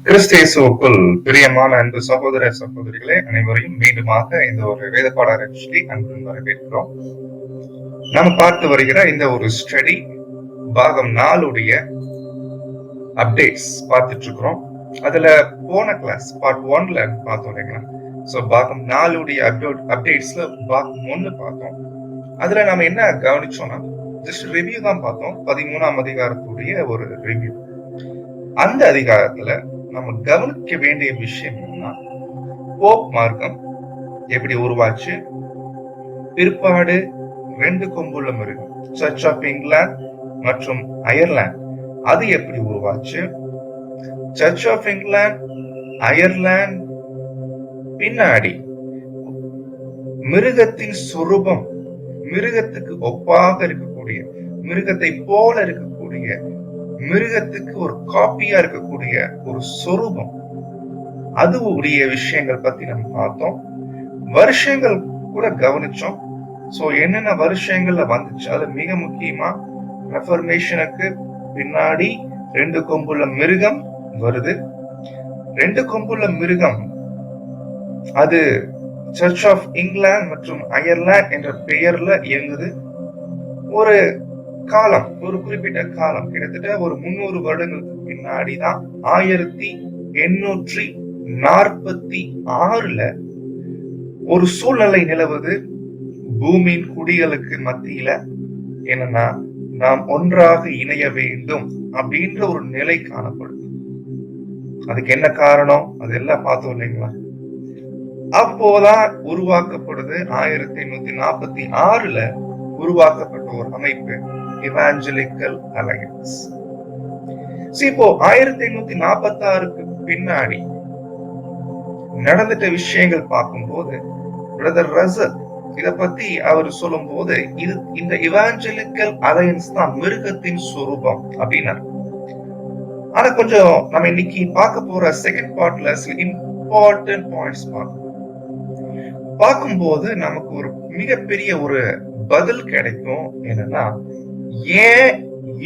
கிறிஸ்தேசுக்குள் பிரியமான அன்பு சகோதர சகோதரிகளே, அனைவரையும் மீண்டுமாக இந்த ஒரு வேத பாடத்தை அன்புடன் வரவேற்கிறோம். நாம் பார்த்து வருகிற இந்த ஒரு ஸ்டடி பாகம் 4 அப்டேட்ஸ் பார்த்துட்டு இருக்கிறோம். அதுல போன கிளாஸ் பார்ட் 1ல பார்த்தோம் இல்லைங்களா? சோ பாகம் 4 அப்டேட்ஸ்ல பாகம் 1 பார்த்தோம். அதுல நாம என்ன கவனிச்சோம்னா, ஜஸ்ட் ரிவ்யூ தான் பார்த்தோம். 13ஆம் அதிகாரத்துடைய ஒரு ரிவ்யூ. அந்த அதிகாரத்துல நம்ம கவனிக்க வேண்டிய விஷயம் என்னன்னா, போப் மார்க்கம் எப்படி உருவாச்சு, பிற்பாடு 2 கொம்புள்ள மிருகம் சர்ச் ஆஃப் இங்கிலாந்து மற்றும் அயர்லாந்து அது எப்படி உருவாச்சு, சர்ச் ஆஃப் இங்கிலாந்து அயர்லாந்து பின்னாடி மிருகத்தின் சுரூபம், மிருகத்துக்கு ஒப்பாக இருக்கக்கூடிய, மிருகத்தை போல இருக்கக்கூடிய, மிருகத்துக்கு ஒரு காப்பியா இருக்கக்கூடிய ஒரு சொரூபம், அது உடைய விஷயங்கள் பத்தி நம்ம பார்த்தோம். வருஷங்கள் கூட கவனிச்சோம். சோ என்னென்ன வருஷங்கள்ல வந்துச்சு, அது மிக முக்கியமா ரெஃபர்மேஷனுக்கு பின்னாடி 2 கொம்புள்ள மிருகம் வருது. 2 கொம்புள்ள மிருகம் அது சர்ச் ஆஃப் இங்கிலாந்து மற்றும் அயர்லாந்து என்ற பெயர்ல இயங்குது. ஒரு காலம், ஒரு குறிப்பிட்ட காலம், கிட்டத்தட்ட ஒரு 300 வருடங்களுக்கு பின்னாடி தான் 1846ல ஒரு சூழ்நிலை நிலவுது. பூமியின் குடிகளுக்கு மத்தியில என்னன்னா, நாம் ஒன்றாக இணைய வேண்டும் அப்படின்ற ஒரு நிலை காணப்படுது. அதுக்கு என்ன காரணம், அதெல்லாம் பார்த்தோம் இல்லைங்களா? அப்போதான் உருவாக்கப்படுது 1846ல உருவாக்கப்பட்ட ஒரு அமைப்பு, இவாஞ்சலிக்கல் அலையன்ஸ். இப்போ 1846க்கு பின்னாடி நடந்துட்ட விஷயங்கள் பார்க்கும்போது, பிரதர் ரசல் இத பத்தி அவர் சொல்லும் போது, இந்த இவாஞ்சலிக்கல் அலையன்ஸ் தான் மிருகத்தின் சுரூபம் அப்படின்னா. ஆனா கொஞ்சம் நம்ம இன்னைக்கு பார்க்க போற செகண்ட் பார்ட்ல சில இம்பார்ட்டன்ட் பாயிண்ட்ஸ் பார்க்கும்போது நமக்கு ஒரு மிகப்பெரிய ஒரு பதில் கிடைக்கும். என்னன்னா, ஏன்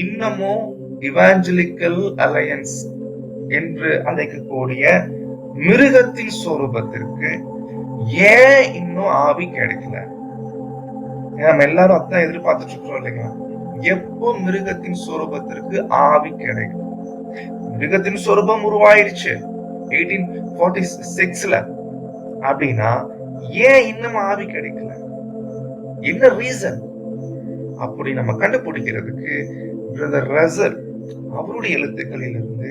இன்னமும் இவாஞ்சலிக்கல் அலையன்ஸ் என்று அழைக்கக்கூடிய மிருகத்தின் சொரூபத்திற்கு ஏன் இன்னும் ஆவி கிடைக்கல? நம்ம எல்லாரும் அதான் எதிர்பார்த்துட்டு இருக்கோம் இல்லைங்களா? எப்போ மிருகத்தின் சொரூபத்திற்கு ஆவி கிடைக்கும்? மிருகத்தின் சொரூபம் உருவாயிருச்சு 1846ல. அப்படின்னா ஏன் இன்னும் ஆவி கிடைக்கல? என்ன ரீசன்? அப்படி நம்ம கண்டுபிடிக்கிறதுக்கு பிரதர் ரசல் அவருடைய எழுத்துக்களில் இருந்து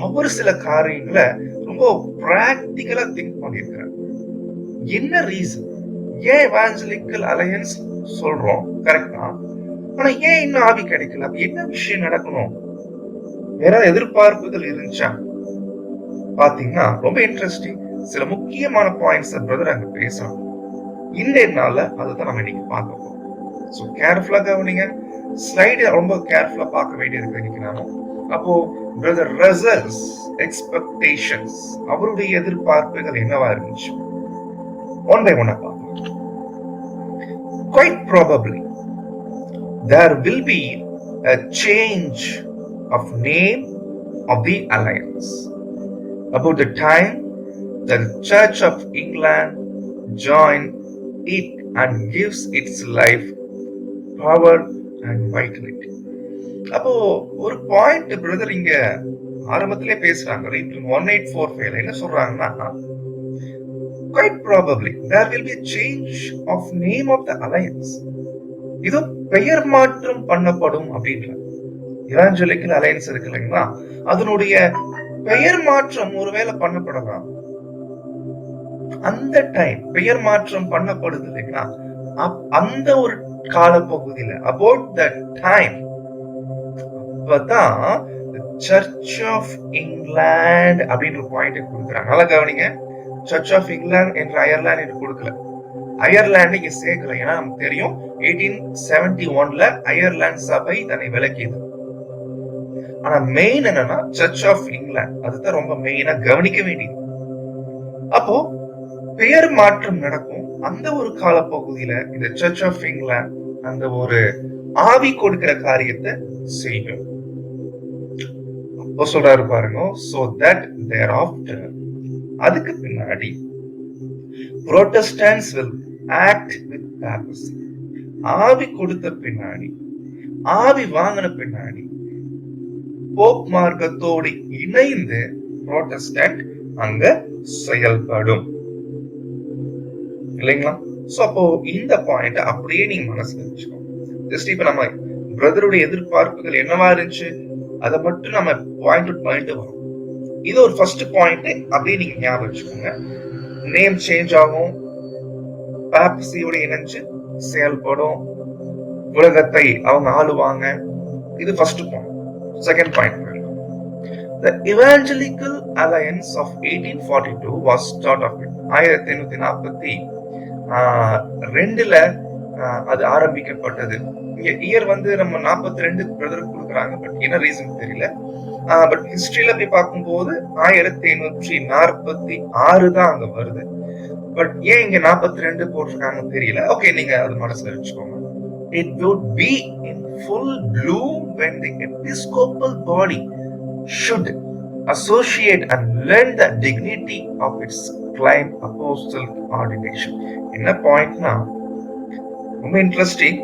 அவர் சில காரியங்களை ரொம்ப பிராக்டிகலா திங்க் பண்ணியிருக்கிறார். என்ன ரீசன்? ஏன் எவாஞ்சலிக்கல் அலையன்ஸ் சொல்றோம், கரெக்டா? ஆனா ஏன் இன்னும் ஆவி கிடைக்கல? என்ன விஷயம் நடக்கணும்? வேற எதிர்பார்ப்புகள் இருந்துச்சா? பாத்தீங்கன்னா ரொம்ப இன்ட்ரெஸ்டிங் சில முக்கியமான பாயிண்ட்ஸ் பிரதர் அங்க பேசலாம். இந்த நாள்ல அதுதான் நம்ம இன்னைக்கு பார்க்க போறோம். சோ கேர்ஃபுல்லா கவனிங்க. ஸ்லைடு ரொம்ப கேர்ஃபுல்லா பார்க்க வேண்டியிருக்கு இன்னைக்கு நாம. அப்போ பிரதர் ரசல்ஸ் எக்ஸ்பெக்டேஷன்ஸ், அவருடைய எதிர்பார்ப்புகள் என்னவா இருந்துச்சு? ஒன் பை ஒன்னா பார்க்கலாம். Quite probably there will be a change of name of the alliance about the time the Church of England joined it and gives its life power and vitality. அப்போ ஒரு point brother இங்க ஆரம்பத்திலே பேசுறாங்க. 1845 என்ன சொல்றாங்கன்னா, quite probably there will be a change of name of the alliance. இது பெயர் மாற்றம் பண்ணப்படும் அப்படின்ற இவாஞ்சலிக்கல் அலையன்ஸ் இருக்கு இல்லைங்களா? அதனுடைய பெயர் மாற்றம் ஒருவேளை பண்ணப்படலாம். அந்த டைம் பெயர் மாற்றம் பண்ணப்படுது இல்லைங்களா? அந்த ஒரு காலப்பகுதியில about that time அப்பதான் சர்ச் ஆஃப் இங்கிலாந்து அப்படின்ற பாயிண்ட் கொடுக்குறாங்க. நல்லா கவனிங்க. சர்ச் ஆஃப் இங்கிலாந்து என்று அயர்லாந்து என்று கொடுக்கல. அயர்லாந்து இங்க சேர்க்கல. ஏன்னா நமக்கு தெரியும் 1871ல அயர்லாந்து சபை தன்னை விலக்கியது. ஆனா மெயின் என்னன்னா சர்ச் ஆஃப் இங்கிலாந்து, அதுதான் ரொம்ப மெயினா கவனிக்க வேண்டியது. அப்போ பெயர் மாற்றம் நடக்கும். அந்த ஒரு காலப்பகுதியில இந்த சர்ச் ஆஃப் இங்கிலாந்து அந்த ஒரு ஆவி கொடுக்கிற காரியத்தை செய்யும். சொல்றாரு பாருங்க. So that thereafter, அதுக்கு பின்னாடி Protestants will act with papacy. ஆவி கொடுத்த பின்னாடி, ஆவி வாங்கின பின்னாடி போப் மார்க்கத்தோடு இணைந்து புரோட்டஸ்டன்ட் அங்க செயல்படும் இல்லைங்களா? சோ அப்போ இந்த பாயிண்ட் அப்படியே நீங்க மனசுல வச்சுக்கோங்க. ஜஸ்ட் இப்ப நம்ம பிரதருடைய எதிர்பார்ப்புகள் என்னவா இருந்துச்சு அதை மட்டும் நம்ம பாயிண்ட் அவுட் பண்ணிட்டு வரோம். இது ஒரு ஃபர்ஸ்ட் பாயிண்ட், அப்படியே நீங்க ஞாபகம் வச்சுக்கோங்க. நேம் சேஞ்ச் ஆகும், பாப்பசியோட இணைஞ்சு செயல்படும், உலகத்தை அவங்க ஆளுவாங்க. இது first point. Second point, The Evangelical Alliance of 1842 was start of it. 1842 அது ஆரம்பிக்கப்பட்டது. இயர் வந்து நம்ம 42 பிரதர் கொடுக்குறாங்க, பட் என்ன ரீசன் தெரியல. பட் ஹிஸ்டரியில போய் பார்க்கும்போது 1846 தான் அங்க வருது. பட் ஏன் இங்க 42 போட்டிருக்காங்கன்னு தெரியல. ஓகே, நீங்க அது மனசுல வச்சுக்கோங்க. It would be in full bloom when the Episcopal body should associate and lend the dignity of its claimed apostolic ordination. என்ன பாயிண்ட்னா ரொம்ப இன்ட்ரெஸ்டிங்.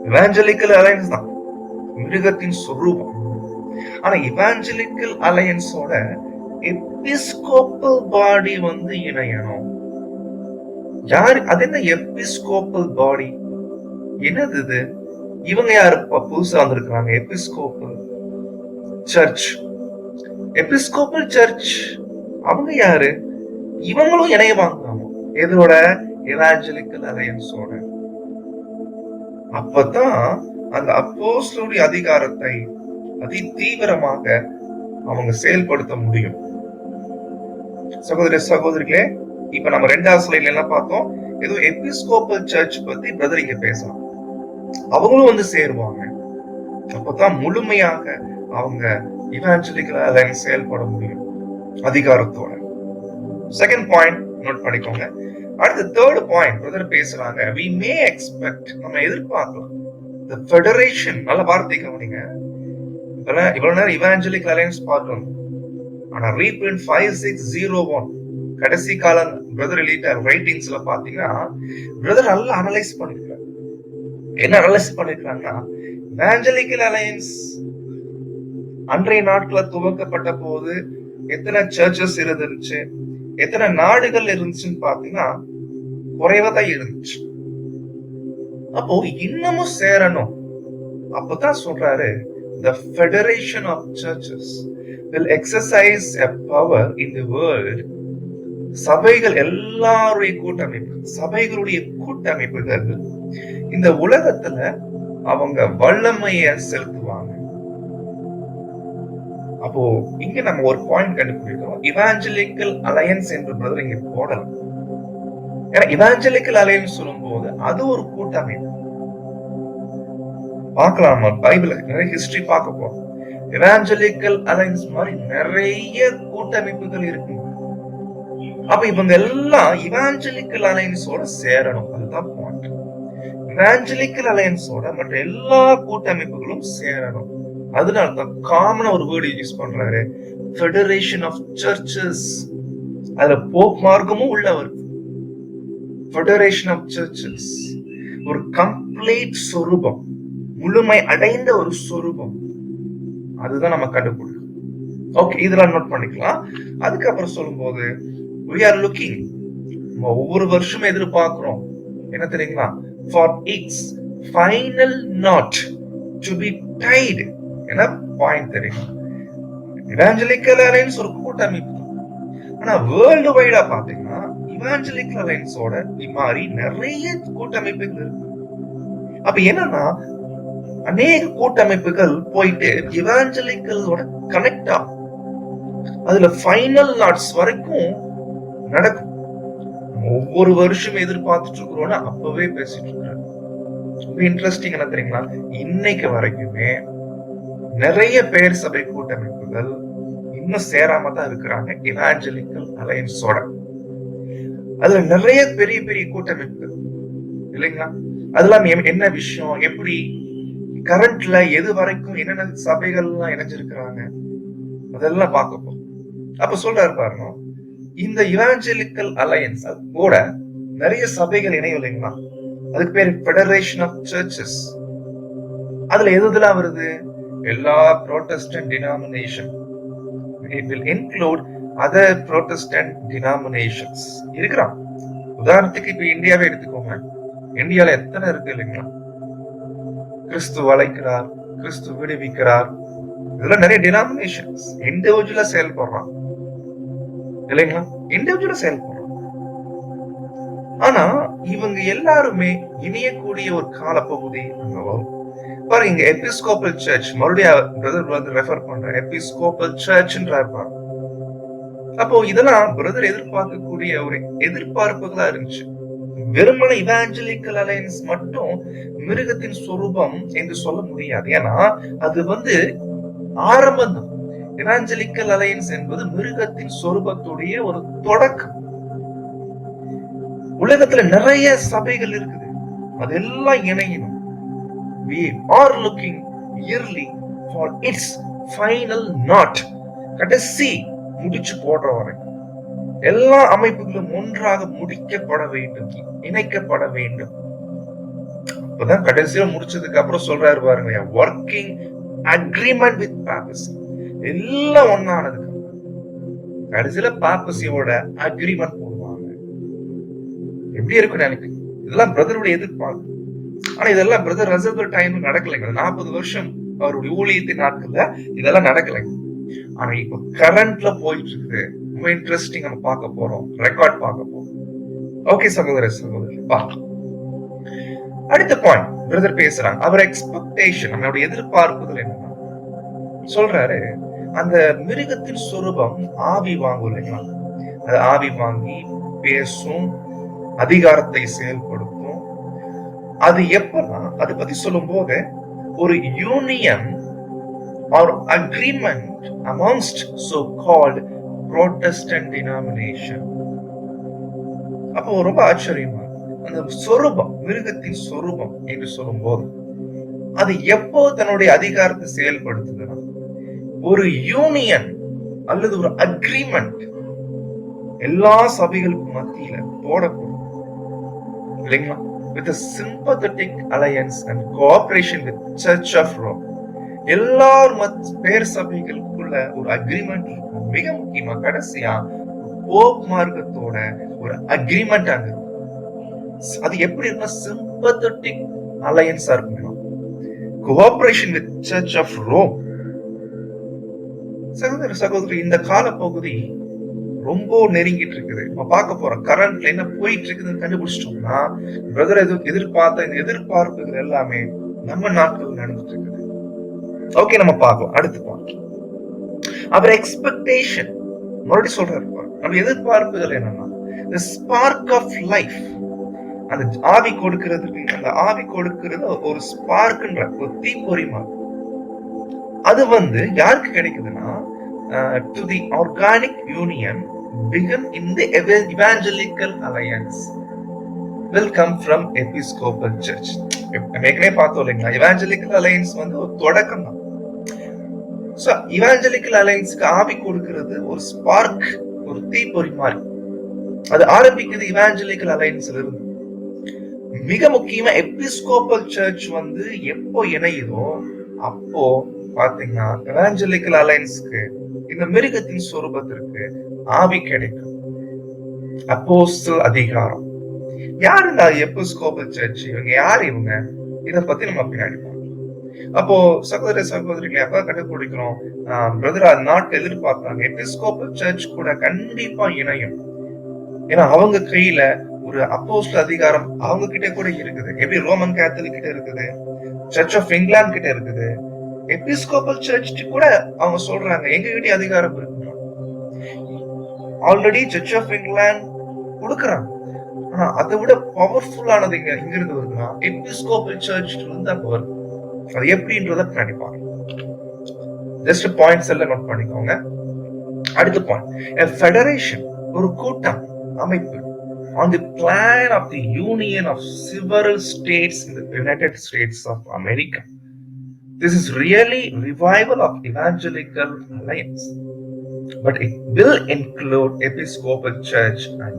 இவாஞ்சலிக்கல் அலையன்ஸ் தான் மிருகத்தின் சொரூபம். ஆனா இவாஞ்சலிக்கல் அலையன்ஸோட எபிஸ்கோப்பல் பாடி வந்து இணையணும். யாரு அது? என்ன எபிஸ்கோப்பல் பாடி? என்னது இது? இவங்க யாரு புதுசா வந்திருக்காங்க? Episcopal search. எபிஸ்கோப்பல் சர்ச் அவங்க யாரு? இவங்களும் இணையவாங்க எதோட? எவாஞ்சலிக்கல் அலையன்ஸோட. அப்பதான் அந்த அப்போஸ்தலருடைய அதிகாரத்தை அதி தீவிரமாக அவங்க செயல்படுத்த முடியும். சகோதர சகோதரிகளே, இப்ப நம்ம 2வது ஸ்லைட்ல எல்லாம் பார்த்தோம், ஏதோ எபிஸ்கோப்பல் சர்ச் பத்தி பிரதர் இங்க பேசலாம். அவங்களும் வந்து சேருவாங்க. அப்பதான் முழுமையாக அவங்க இவாஞ்சலிக்கல் அலையன்ஸ் செயல்பட முடியும் அதிகாரத்தோட. செகண்ட் பாயிண்ட் நோட் பண்ணிக்கோங்க. அடுத்து தேர்ட் பாயிண்ட் பிரதர் பேசுறாங்க. we may expect, நம்ம எதிர்பார்க்கலாம், the federation. நல்ல வார்த்தை கவனிங்க. இவ்வளவு நேரம் இவாஞ்சலிக்கல் அலையன்ஸ் பார்க்கணும். ஆனா ரீபிரிண்ட் 5601 கடைசி காலம் பிரதர் எழுதிட்ட ரைட்டிங்ஸ்ல பாத்தீங்கன்னா பிரதர் நல்லா அனலைஸ் பண்ணிருக்காரு. என்ன அனலைஸ் பண்ணிருக்காங்கன்னா, இவாஞ்சலிக்கல் அலையன்ஸ் அன்றைய நாட்கள துவக்கப்பட்ட போது எத்தனை சர்ச்சஸ் இருந்துச்சு, எத்தனை நாடுகள் இருந்துச்சுன்னு பாத்தீங்கன்னா குறைவதான் இருந்துச்சு. அப்போ இன்னமும் சேரணும். அப்பதான் சொல்றாரு, the federation of churches will exercise a power in the world. சபைகள் எல்லாருடைய கூட்டமைப்பு, சபைகளுடைய கூட்டமைப்புகள் இந்த உலகத்துல அவங்க வல்லமைய செலுத்துவாங்க. அப்போ இங்க நம்ம ஒரு பாயிண்ட் கண்டுபிடிக்கிறோம். இவாஞ்சலிக்கல் அலையன்ஸ் என்று பிரதர் இங்க போடலாம். ஏன்னா இவாஞ்சலிக்கல் அலையன்ஸ் சொல்லும் போது அது ஒரு கூட்டமைப்பு. பார்க்கலாம், நம்ம பைபிள் நிறைய ஹிஸ்டரி பார்க்க போறோம். இவாஞ்சலிக்கல் அலையன்ஸ் மாதிரி நிறைய கூட்டமைப்புகள் இருக்கு. அப்ப இவங்க எல்லாம் இவாஞ்சலிக்கல் அலையன்ஸோட சேரணும். அதுதான் பாயிண்ட். இவாஞ்சலிக்கல் அலையன்ஸோட மற்ற எல்லா கூட்டமைப்புகளும் சேரணும். அதனாலதான் காமனா ஒரு வேர்டு யூஸ் பண்றாரு, ஃபெடரேஷன் ஆஃப் சர்ச்சஸ். அதுல போப் மார்க்கமும் உள்ள வருது. ஃபெடரேஷன் ஆஃப் சர்ச்சஸ் ஒரு கம்ப்ளீட் சொரூபம், முழுமை அடைந்த ஒரு சொரூபம். அதுதான் நம்ம கண்டுபிடிக்கணும். ஓகே, இதெல்லாம் நோட் பண்ணிக்கலாம். அதுக்கப்புறம் சொல்லும் போது we are looking, ஒவ்வொரு வருஷமும் எதிர்பார்க்கிறோம் என்ன தெரியுங்களா? for its final knot to be tied. என்ன பாயிண்ட் தெரியும்? இவாஞ்சலிக்கல் அலையன்ஸ் ஒரு கூட்டமைப்பு. ஆனா வேர்ல்டு வைடா பாத்தீங்கன்னா இவாஞ்சலிக்கல் அலையன்ஸோட மாதிரி நிறைய கூட்டமைப்புகள் இருக்கு. அப்ப என்னன்னா அநேக கூட்டமைப்புகள் போயிட்டு இவாஞ்சலிக்கலோட கனெக்ட் ஆகும். அதுல ஃபைனல் நாட்ஸ் வரைக்கும் நடக்கும். ஒவ்வொரு வருஷம் எதிர்பார்த்துட்டு இருக்கிறோம்னா அப்பவே பேசிட்டு இருக்காரு. இன்ட்ரெஸ்டிங் என்ன தெரியுங்களா? இன்னைக்கு வரைக்குமே நிறைய பேர் சபை கூட்டமைப்புகள் இன்னும் சேராம தான் இருக்கிறாங்க இவாஞ்சலிக்கல் அலையன்ஸோட. அதுல நிறைய பெரிய பெரிய கூட்டமைப்புகள் இல்லைங்களா? அதெல்லாம் என்ன விஷயம், எப்படி கரண்ட்ல எது வரைக்கும் என்னென்ன சபைகள் எல்லாம் இணைஞ்சிருக்கிறாங்க, அதெல்லாம் பார்க்க போறோம். அப்ப சொல்றாரு பாருங்க, இந்த இவாஞ்சலிக்கல் அலையன்ஸ் கூட நிறைய சபைகள் இணையும் இல்லைங்களா? அதுக்கு பேர் ஃபெடரேஷன் ஆஃப் சர்ச்சஸ். அதுல எதுலாம் வருது? எல்லா Protestant denomination. It will include other Protestant denominations. இருக்கிறான். உதாரணத்துக்கு இப்ப இந்தியாவை எடுத்துக்கோங்க. இந்தியால எத்தனை இருக்கு இல்லைங்களா? கிறிஸ்து அழைக்கிறார், கிறிஸ்து விடுவிக்கிறார், இதெல்லாம் நிறைய டினாமினேஷன்ஸ். இண்டிவிஜுவலா செயல்படுறான் இல்லைங்களா? இண்டிவிஜுவலா செயல்படுறான். ஆனா இவங்க எல்லாருமே இணையக்கூடிய ஒரு காலப்பகுதி அங்க வரும். பாருங்க, இங்க எபிஸ்கோபல் சர்ச், மறுபடியும் பிரதர் வந்து ரெஃபர் பண்ற எபிஸ்கோபல் சர்ச்ன்றார் பாருங்க. அப்போ இதெல்லாம் பிரதர் எதிர்பார்க்கக்கூடிய ஒரு எதிர்பார்ப்புகளா இருந்துச்சு. வெறுமன இவாஞ்சலிக்கல் அலையன்ஸ் மட்டும் மிருகத்தின் சொரூபம் என்று சொல்ல முடியாது. ஏன்னா அது வந்து ஆரம்பம் தான். இவாஞ்சலிக்கல் அலையன்ஸ் என்பது மிருகத்தின் சொரூபத்துடைய ஒரு தொடக்கம். உலகத்துல நிறைய சபைகள் இருக்குது, அதெல்லாம் இணையணும். We are looking yearly for its final knot. கடைசி முடிச்சு போடுற வரைக்கும் எல்லா அமைப்புகளும் ஒன்றாக முடிக்கப்பட வேண்டும், இணைக்கப்பட வேண்டும். அப்பதான் கடைசியில முடிச்சதுக்கு அப்புறம் சொல்றாரு பாருங்க, ஒர்க்கிங் அக்ரிமெண்ட் வித் பாப்பசி. எல்லாம் ஒன்னானதுக்கு கடைசியில பாப்பசியோட அக்ரிமெண்ட் போடுவாங்க. எப்படி இருக்கும் எனக்கு? இதெல்லாம் பிரதருடைய எதிர்பார்ப்பு. ஆனா இதெல்லாம் பிரதர் ரசல் டைம் நடக்கலைங்க. 40 வருஷம் அவருடைய ஊழியத்தின் நாட்கள்ல இதெல்லாம் நடக்கலைங்க. ஆனா இப்ப கரண்ட்ல போயிட்டு இருக்கு. ரொம்ப இன்ட்ரெஸ்டிங். நம்ம பார்க்க போறோம், ரெக்கார்ட் பார்க்க போறோம். ஓகே சகோதர சகோதரி, அடுத்த பாயிண்ட் பிரதர் பேசுறாங்க. அவர் எக்ஸ்பெக்டேஷன், நம்மளுடைய எதிர்பார்ப்புகள் என்னன்னா சொல்றாரு, அந்த மிருகத்தின் சொரூபம் ஆவி வாங்கும் இல்லைங்களா? அது ஆவி வாங்கி பேசும், அதிகாரத்தை செயல்படுத்தும். அது எப்பன்னா அது பத்தி சொல்லும் போது ஒரு union or agreement amongst so-called Protestant denomination. அப்போ ரொம்ப ஆச்சரியமா அந்த சொரூபம், மிருகத்தின் சொரூபம் என்று சொல்லும் போது அது எப்போ தன்னுடைய அதிகாரத்தை செயல்படுத்துதுன்னா ஒரு யூனியன் அல்லது ஒரு அக்ரிமெண்ட் எல்லா சபைகளுக்கும் மத்தியில போடப்படும் இல்லைங்களா? With a sympathetic alliance and cooperation with Church of Rome. எல்லாரும் பேர் சபைகளுக்குள்ள ஒரு அக்ரிமெண்ட் இருக்கும். மிக முக்கியமா கடைசியா போப் மார்க்கத்தோட ஒரு அக்ரிமெண்ட் ஆகுது. அது எப்படி இருக்குன்னா சிம்பத்தட்டிக் அலையன்ஸா இருக்கும். Cooperation with church of Rome. சகோதர சகோதரி, இந்த கால பகுதி ரொம்ப நெருங்கிட்டு இருக்குது. நம்ம பார்க்க போறோம் கரண்ட்ல என்ன போயிட்டு இருக்குதுன்னு கண்டுபிடிச்சிட்டோம்னா பிரதர் எதிர்பார்த்த இந்த எதிர்பார்ப்புகள் எல்லாமே நம்ம நாட்கள் நடந்துட்டு இருக்குது. ஓகே, நம்ம பார்க்கலாம். அடுத்து பார்க்கலாம் அவர் எக்ஸ்பெக்டேஷன். மறுபடியும் சொல்றாரு, நம்ம எதிர்பார்ப்புகள் என்னன்னா the spark of life. அந்த ஆவி கொடுக்கிறது, அந்த ஆவி கொடுக்கிறது ஒரு ஸ்பார்க்ன்ற ஒரு தீப்பொறி மாதிரி. அது வந்து யாருக்கு கிடைக்குதுன்னா to the organic union begun in the evangelical alliance will come from Episcopal Church. மேலே பார்த்தோம் இல்லைங்களா? evangelical alliance வந்து ஒரு தொடக்கம் தான். சோ evangelical allianceக்கு ஆவி கொடுக்கிறது ஒரு ஸ்பார்க், ஒரு தீப்பொறி மாதிரி. அது ஆரம்பிக்குது evangelical allianceல இருந்து. மிக முக்கியமா எபிஸ்கோபல் சர்ச் வந்து எப்போ இணையுதோ அப்போ பாத்தீங்கன்னா evangelical allianceக்கு இந்த மிருகத்தின் சொரூபத்திற்கு ஆவி கிடைக்கும். அப்போஸ்தல அதிகாரம். யாரு இந்த எபிஸ்கோபல் சர்ச்? இவங்க யாரு? இவங்க இத பத்தி நம்ம பின்னாடி பார்க்கலாம். அப்போ சகோதர சகோதரிகளை அப்ப கண்டுபிடிக்கிறோம். பிரதர் நாட்டு எதிர்பார்த்தாங்க எபிஸ்கோபல் சர்ச் கூட கண்டிப்பா இணையும். ஏன்னா அவங்க கையில ஒரு அப்போஸ்தல அதிகாரம் அவங்க கிட்ட கூட இருக்குது. எப்படி ரோமன் கேத்தலிக் கிட்ட இருக்குது, சர்ச் ஆஃப் இங்கிலாந்து கிட்ட இருக்குது, எபிஸ்கோபல் சர்ச் கூட அவங்க சொல்றாங்க எங்க கிட்ட அதிகாரம் இருக்கு. ஆல்ரெடி சர்ச் ஆஃப் இங்கிலாந்து கொடுக்கறாங்க. ஆனா அதை விட பவர்ஃபுல்லானது இங்க இருந்து வருதுன்னா எபிஸ்கோபல் சர்ச்ல இருந்து அங்க வருது. அது எப்படின்றத நினைப்பாங்க. ஜஸ்ட் பாயிண்ட்ஸ் எல்லாம் நோட் பண்ணிக்கோங்க. அடுத்த பாயிண்ட், ஃபெடரேஷன், ஒரு கூட்டம், அமைப்பு on the plan of the union of several states in the United States of America. This is really revival of evangelical alliance. but it will include Episcopal Church and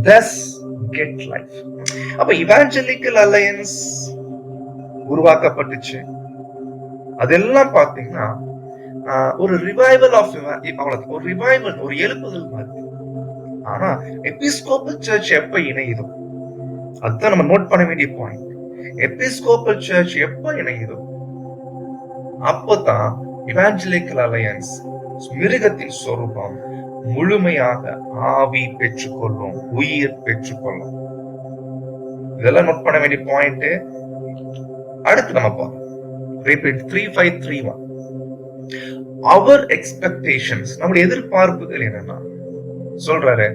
thus get life. அப்ப evangelical alliance உருவாக்கப்பட்டுச்சு. அதெல்லாம் பாத்தீங்கன்னா ஒரு revival of அவ்வளவு ஒரு revival, ஒரு எழுப்புதல் மாதிரி. ஆனா எபிஸ்கோப்பல் சர்ச் எப்ப இணையுதோ, அதுதான் நம்ம நோட் பண்ண வேண்டிய பாயிண்ட். எபிஸ்கோப்பல் சர்ச் எப்ப இணையுதோ அப்பதான் இவாஞ்சலிக்கல் அலையன்ஸ் மிருகத்தின் சொரூபம் முழுமையாக ஆவி பெற்றுக்கொள்ளும், உயிர் பெற்றுக்கொள்ளும். இதெல்லாம் நோட் பண்ண வேண்டிய பாயிண்ட். அடுத்து நம்ம பார்ப்போம். 3531 our expectations, நம்முடைய எதிர்பார்ப்புகள் என்னன்னா சொல்றாரு,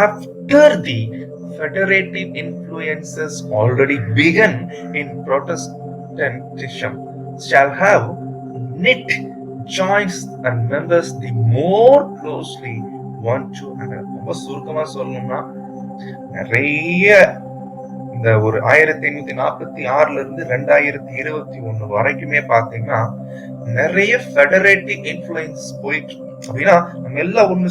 after the federative influences already begun in Protestantism shall have knit joints and members the more closely one to another. ரொம்ப சுருக்கமா சொல்லணும்னா நிறைய இந்த ஒரு 1846 இருந்து 2021 வரைக்குமே பாத்தீங்கன்னா நிறைய ஃபெடரேட்டிவ் இன்ஃப்ளூயன்ஸ் போயிட்டு, அப்படின்னா நம்ம எல்லாம் ஒண்ணு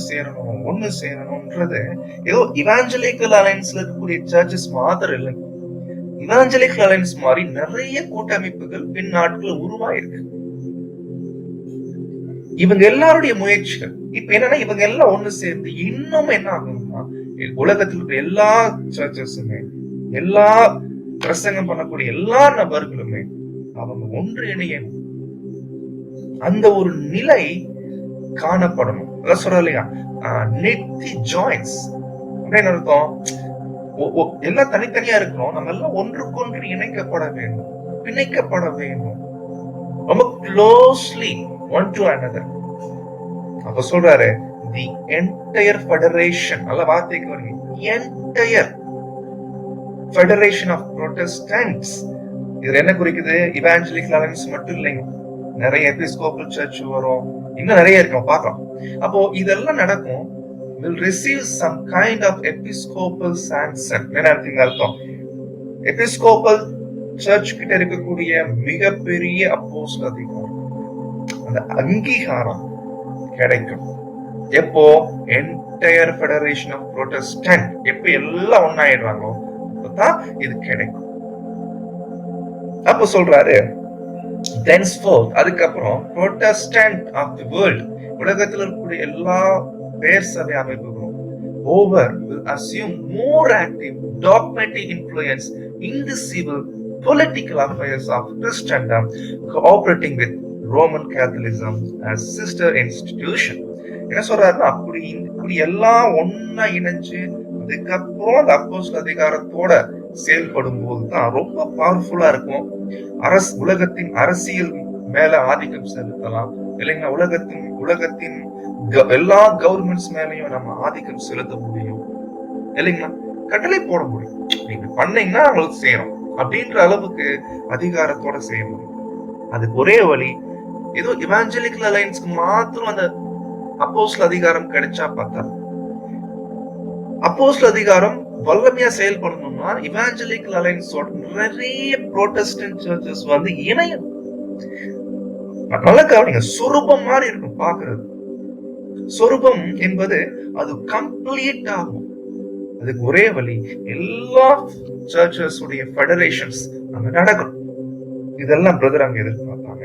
சேரணும்ன்றது ஏதோ இவாஞ்சலிக்கல் அலையன்ஸ்ல இருக்கக்கூடிய சர்ச்சஸ் மாத்திரம் இல்லை. இவாஞ்சலிக்கல் அலையன்ஸ் மாதிரி நிறைய கூட்டமைப்புகள் பின் நாட்கள் உருவாயிருக்கு. இவங்க எல்லாருடைய முயற்சிகள் இப்ப என்னன்னா, இவங்க எல்லாம் ஒண்ணு சேர்ந்து இன்னும் என்ன ஆகணும்னா, உலகத்தில் இருக்கிற எல்லா சர்ச்சஸுமே, எல்லா பிரசங்கம் பண்ணக்கூடிய எல்லா நபர்களுமே அவங்க ஒன்று இணையணும், அந்த ஒரு நிலை காணப்படணும். அதான் சொல்ற இல்லையா, நெத்தி ஜாயின்ஸ் அப்படின்னு அர்த்தம். எல்லாம் தனித்தனியா இருக்கிறோம், நம்ம எல்லாம் ஒன்றுக்கொன்று இணைக்கப்பட வேண்டும், பிணைக்கப்பட வேண்டும், ரொம்ப க்ளோஸ்லி ஒன் டு another. அப்ப சொல்றாரு, தி என்டையர் ஃபெடரேஷன், நல்ல வார்த்தைக்கு வருங்க, என்டையர் ஃபெடரேஷன் ஆஃப் புரோட்டஸ்டன்ட்ஸ். இது என்ன குறிக்குது? இவாஞ்சலிக்கல் அலையன்ஸ் மட்டும் இல்லைங்க, நிறைய எபிஸ்கோப்பல் சர்ச் வரும், இன்னும் நிறைய இருக்கும், பார்க்கலாம். அப்போ இதெல்லாம் நடக்கும். will receive some kind of episcopal sanction. என்ன அர்த்தம்? எபிஸ்கோப்பல் சர்ச் கிட்ட இருக்கக்கூடிய மிகப்பெரிய அப்போஸ்தல அதிகாரம், அந்த அங்கீகாரம் கிடைக்கும். எப்போ? என்டையர் ஃபெடரேஷன் ஆஃப் புரோட்டஸ்டன்ட் எப்ப எல்லாம் ஒன்னாயிடுறாங்களோ அப்பதான் இது கிடைக்கும். அப்ப சொல்றாரு, thenceforth, அதுக்கப்புறம் Protestant of the world, உலகத்தில் இருக்கக்கூடிய எல்லா பேர் சபை அமைப்புகளும் over will assume more active dogmatic influence in the civil political affairs of Christendom, cooperating with Roman Catholicism as sister institution. என்ன சொல்றாருன்னா, அப்படி எல்லாம் ஒன்னா இணைஞ்சு அதுக்கப்புறம் அந்த அப்போஸ்தல அதிகாரத்தோட செயல்படும் போதுதான் ரொம்ப பவர்ஃபுல்லா இருக்கும். உலகத்தின் அரசியல் மேல ஆதிக்கம் செலுத்தலாம் இல்லைங்களா, உலகத்தின் எல்லா கவர்மெண்ட்ஸ் மேலையும் நம்ம ஆதிக்கம் செலுத்த முடியும் இல்லைங்களா, கட்டளை போட முடியும். நீங்க பண்ணீங்கன்னா அவங்களுக்கு செய்யணும் அப்படின்ற அளவுக்கு அதிகாரத்தோட செய்ய முடியும். அதுக்கு ஒரே வழி, ஏதோ இவாஞ்சலிக்கல் அலையன்ஸ்க்கு மாத்திரம் அந்த அப்போஸ்தல அதிகாரம் கிடைச்சா பார்த்தா, அப்போஸ்தல அதிகாரம் வல்லமையா செயல்படணும்னா இவாஞ்சலிக்கல் அலையன்ஸோட நிறைய புரோட்டஸ்டன்ட் சர்ச்சஸ் வந்து இணையும். நல்லா கவனிங்க, சொரூபம் மாதிரி இருக்கும் பாக்குறது. சொரூபம் என்பது அது கம்ப்ளீட் ஆகும். அதுக்கு ஒரே வழி, எல்லா சர்ச்சஸ் உடைய ஃபெடரேஷன்ஸ் அங்க நடக்கும். இதெல்லாம் பிரதர் அங்க எதிர்பார்த்தாங்க.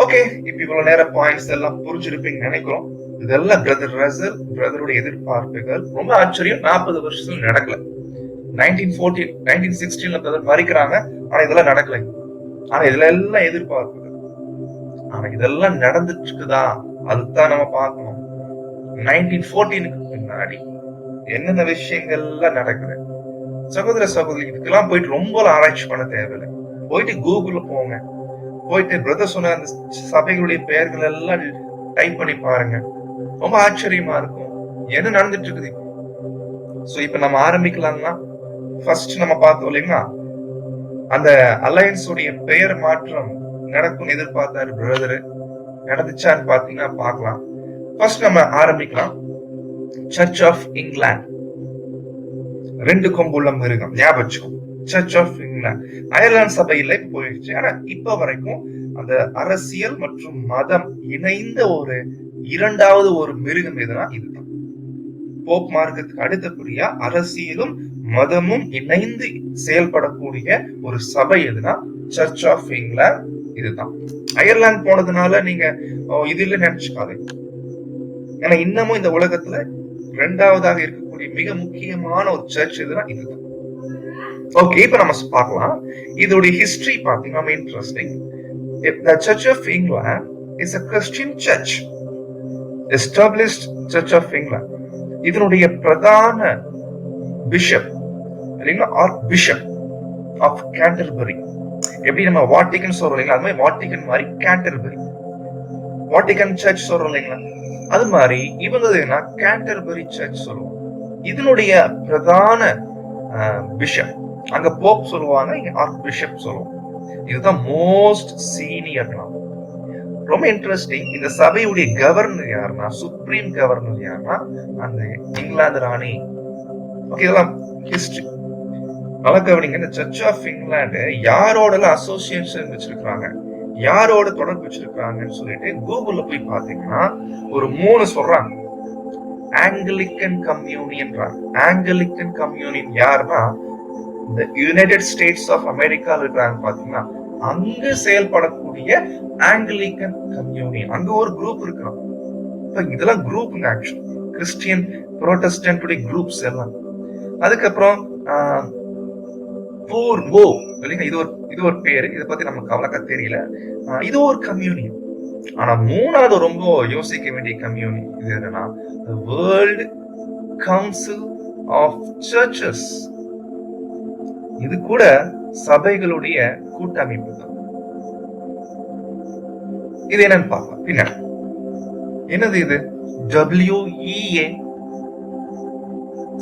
ஓகே, இப்ப இவ்வளவு நேரம் பாயிண்ட்ஸ் எல்லாம் புரிஞ்சிருப்பீங்க நினைக்கிறோம். இதெல்லாம் பிரதர் ரசல் பிரதருடைய எதிர்பார்ப்புகள். ரொம்ப ஆச்சரியம், 40 வருஷத்துல நடக்கல. 1916 பிரதர் மறிக்கிறாங்க, ஆனா இதெல்லாம் நடக்கல. ஆனா இதுல எல்லாம் எதிர்பார்ப்புகள். ஆனா இதெல்லாம் நடந்துட்டு இருக்குதா, அதுதான் நம்ம பார்க்கணும். 1914க்கு முன்னாடி என்னென்ன விஷயங்கள்லாம் நடக்குது சகோதர சகோதரி, இதுக்கெல்லாம் போயிட்டு ரொம்ப ஆராய்ச்சி பண்ண தேவையில்லை. போயிட்டு கூகுள்ல போங்க, போயிட்டு பிரதர் சொன்ன அந்த சபைகளுடைய பெயர்கள் எல்லாம் டைப் பண்ணி பாருங்க, ரொம்ப ஆச்சரியமா இருக்கும் என்ன நடந்துட்டு இருக்குது. சோ இப்ப நம்ம ஆரம்பிக்கலாம்னா, ஃபர்ஸ்ட் நம்ம பார்த்தோம் இல்லைங்களா, அந்த அலையன்ஸ் உடைய பெயர் மாற்றம் நடக்கும் எதிர்பார்த்தாரு பிரதர். நடந்துச்சான்னு பாத்தீங்கன்னா பார்க்கலாம். ஃபர்ஸ்ட் நம்ம ஆரம்பிக்கலாம். சர்ச் ஆஃப் இங்கிலாந்து, 2 கொம்புள்ள மிருகம், ஞாபகம். சர்ச் ஆஃப் இங்கிலாந்து அயர்லாந்து சபையில போயிடுச்சு. ஆனா இப்ப வரைக்கும் அந்த அரசியல் மற்றும் மதம் இணைந்த ஒரு இரண்டாவது ஒரு மிருகம் எதுனா இதுதான். போப் மார்க்கத்துக்கு அடுத்தபடியா அரசியலும் மதமும் இணைந்து செயல்படக்கூடிய ஒரு சபை எதுனா சர்ச் ஆஃப் இங்கிலாந்து இதுதான். அயர்லாந்து போனதுனால நீங்க இது இல்ல நினைச்சுக்காதீங்க. ஏன்னா இன்னமும் இந்த உலகத்துல இரண்டாவதாக இருக்கக்கூடிய மிக முக்கியமான ஒரு சர்ச் எதுனா இதுதான். ஓகே, இப்ப நம்ம பார்க்கலாம். இதோடைய ஹிஸ்டரி பாத்தீங்கன்னா interesting. The Church of England is a Christian church, established Church of England. இதனுடைய பிரதான பிஷப் இல்லைங்களா, ஆர்க் பிஷப் ஆஃப் கேண்டர்பரி. எப்படி நம்ம வாட்டிகன் சொல்றோம் இல்லைங்களா, அது மாதிரி வாட்டிகன் மாதிரி கேண்டர்பரி, வாட்டிகன் சர்ச் சொல்றோம் இல்லைங்களா, அது மாதிரி இவங்க கேண்டர்பரி சர்ச் சொல்லுவோம். இதனுடைய பிரதான பிஷப், அங்க போப் சொல்லுவாங்க, இங்க ஆர்க் பிஷப் சொல்லுவோம். இதுதான் மோஸ்ட் சீனியர். ரொம்ப இன்ட்ரெஸ்டிங். இந்த சபையுடைய கவர்னர் யாருன்னா, சுப்ரீம் கவர்னர் யாருன்னா அந்த இங்கிலாந்து ராணி. ஓகே, இதெல்லாம் ஹிஸ்டரி. நல்லா கவனிங்க. இந்த சர்ச் ஆஃப் இங்கிலாந்து யாரோட அசோசியேஷன் வச்சிருக்காங்க, யாரோட தொடர்பு வச்சிருக்காங்கன்னு சொல்லிட்டு கூகுள்ல போய் பாத்தீங்கன்னா ஒரு 3 சொல்றாங்க. Anglican communion. ஆங்கிலிக்கன் கம்யூனியன் யாருன்னா இந்த யுனைடெட் ஸ்டேட்ஸ் ஆஃப் அமெரிக்கா இருக்காங்க பாத்தீங்கன்னா, அங்க செயல்படக்கூடிய ஆங்கிலிக்கன் கம்யூனியன். அங்க ஒரு குரூப் இருக்கலாம். இதெல்லாம் group actually Christian Protestant groups எல்லாம். அதுக்கப்புறம் இது ஒரு பேரு, இதை பத்தி நமக்கு அவ்வளோக்கா தெரியல. இது ஒரு கம்யூனியன். ஆனா மூணாவது ரொம்ப யோசிக்க வேண்டிய கம்யூனியன் இது என்னன்னா வேர்ல்ட் கவுன்சில் ஆஃப் சர்ச்சஸ். இது கூட சபைகளுடைய கூட்டமைப்பு தான். இது என்னன்னு பார்க்கலாம் பின்னாடி. என்னது இது? WEA.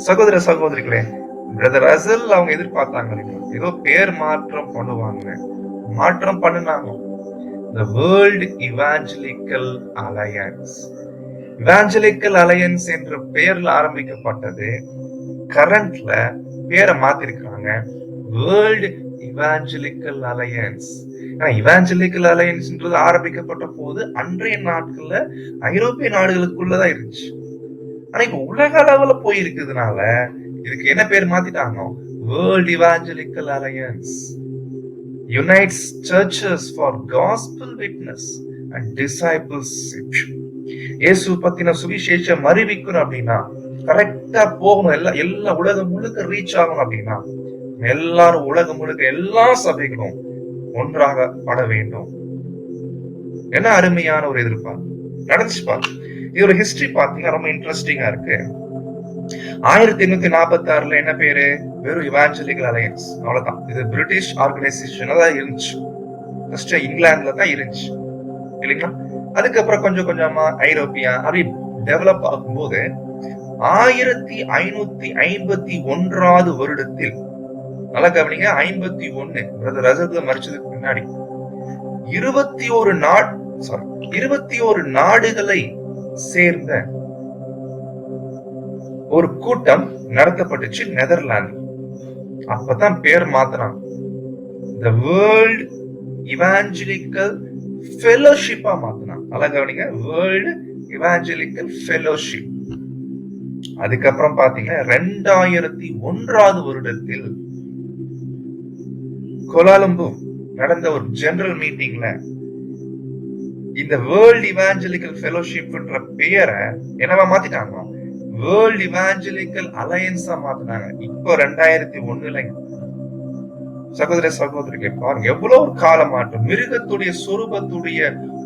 சகோதர சகோதரிகளே, பிரதர் ரசல் அவங்க எதிர்பார்த்தாங்க ஏதோ பேர் மாற்றம் பண்ணுவாங்க. மாற்றம் பண்ணினாங்க. The World Evangelical Alliance. Evangelical Alliance என்ற பெயர்ல ஆரம்பிக்கப்பட்டது. கரண்ட்ல பேரை மாத்திருக்காங்க வேர்ல்ட் இவாஞ்சலிக்கல் அலையன்ஸ். இவாஞ்சலிக்கல் அலையன்ஸ்ன்றது ஆரம்பிக்கப்பட்ட போது அன்றைய நாட்கள்ல ஐரோப்பிய நாடுகளுக்குள்ளதான் இருந்துச்சு. ஆனா இப்ப உலக அளவுல போயிருக்கிறதுனால இதுக்கு என்ன பேர் மாத்திட்டாங்க? World evangelical alliance. Unites churches for gospel witness and discipleship. இயேசு பத்தின சுவிசேஷம் அறிவிக்கணும் அப்படின்னா கரெக்டா போகணும். எல்லா உலகம் முழுக்க ரீச் ஆகணும் அப்படின்னா எல்லாரும் உலகம் முழுக்க எல்லா சபைகளும் ஒன்றாக பட வேண்டும். என்ன அருமையான ஒரு எதிர்பார்ப்பு நடந்துச்சு பாரு. இது ஒரு ஹிஸ்டரி பாத்தீங்கன்னா ரொம்ப இன்ட்ரெஸ்டிங்கா இருக்கு. 1846 என்ன பேரு? வெறும் இவாஞ்சலிக்கல் அலையன்ஸ், அவ்வளவுதான். இது பிரிட்டிஷ் ஆர்கனைசேஷன் தான் இருந்துச்சு. ஃபர்ஸ்ட் இங்கிலாந்துல தான் இருந்துச்சு இல்லைங்களா. அதுக்கப்புறம் கொஞ்சம் கொஞ்சமா ஐரோப்பியா அப்படி டெவலப் ஆகும்போது 1551 வருடத்தில், நல்லா கவனிங்க, 51 பிரதர் ரசல் மரிச்சதுக்கு முன்னாடி 21 நாடுகளை சேர்ந்த ஒரு கூட்டம் நடத்தப்பட்டுச்சு நெதர்லாந்து. அப்பதான் பேர் மாத்தினாங்க. The World Evangelical Fellowship மாத்தினாங்க. நல்லா கவனிங்க, வேர்ல்டு இவாஞ்சலிக்கல் ஃபெலோஷிப். அதுக்கப்புறம் பாத்தீங்கன்னா 2001 வருடத்தில் கோலாலம்பூர் நடந்த ஒரு ஜெனரல் மீட்டிங்ல இந்த வேர்ல்ட் இவாஞ்சலிக்கல் ஃபெலோஷிப் பெயரை என்னவா மாத்திட்டாங்க? வேர்ல்ட் இவாஞ்சலிக்கல் அலையன்ஸா மாத்தினாங்க. இப்போ 2001 சகோதர சகோதரிகளை பாருங்க, எவ்வளவு ஒரு கால மாற்றம். மிருகத்துடைய சொரூபத்துடைய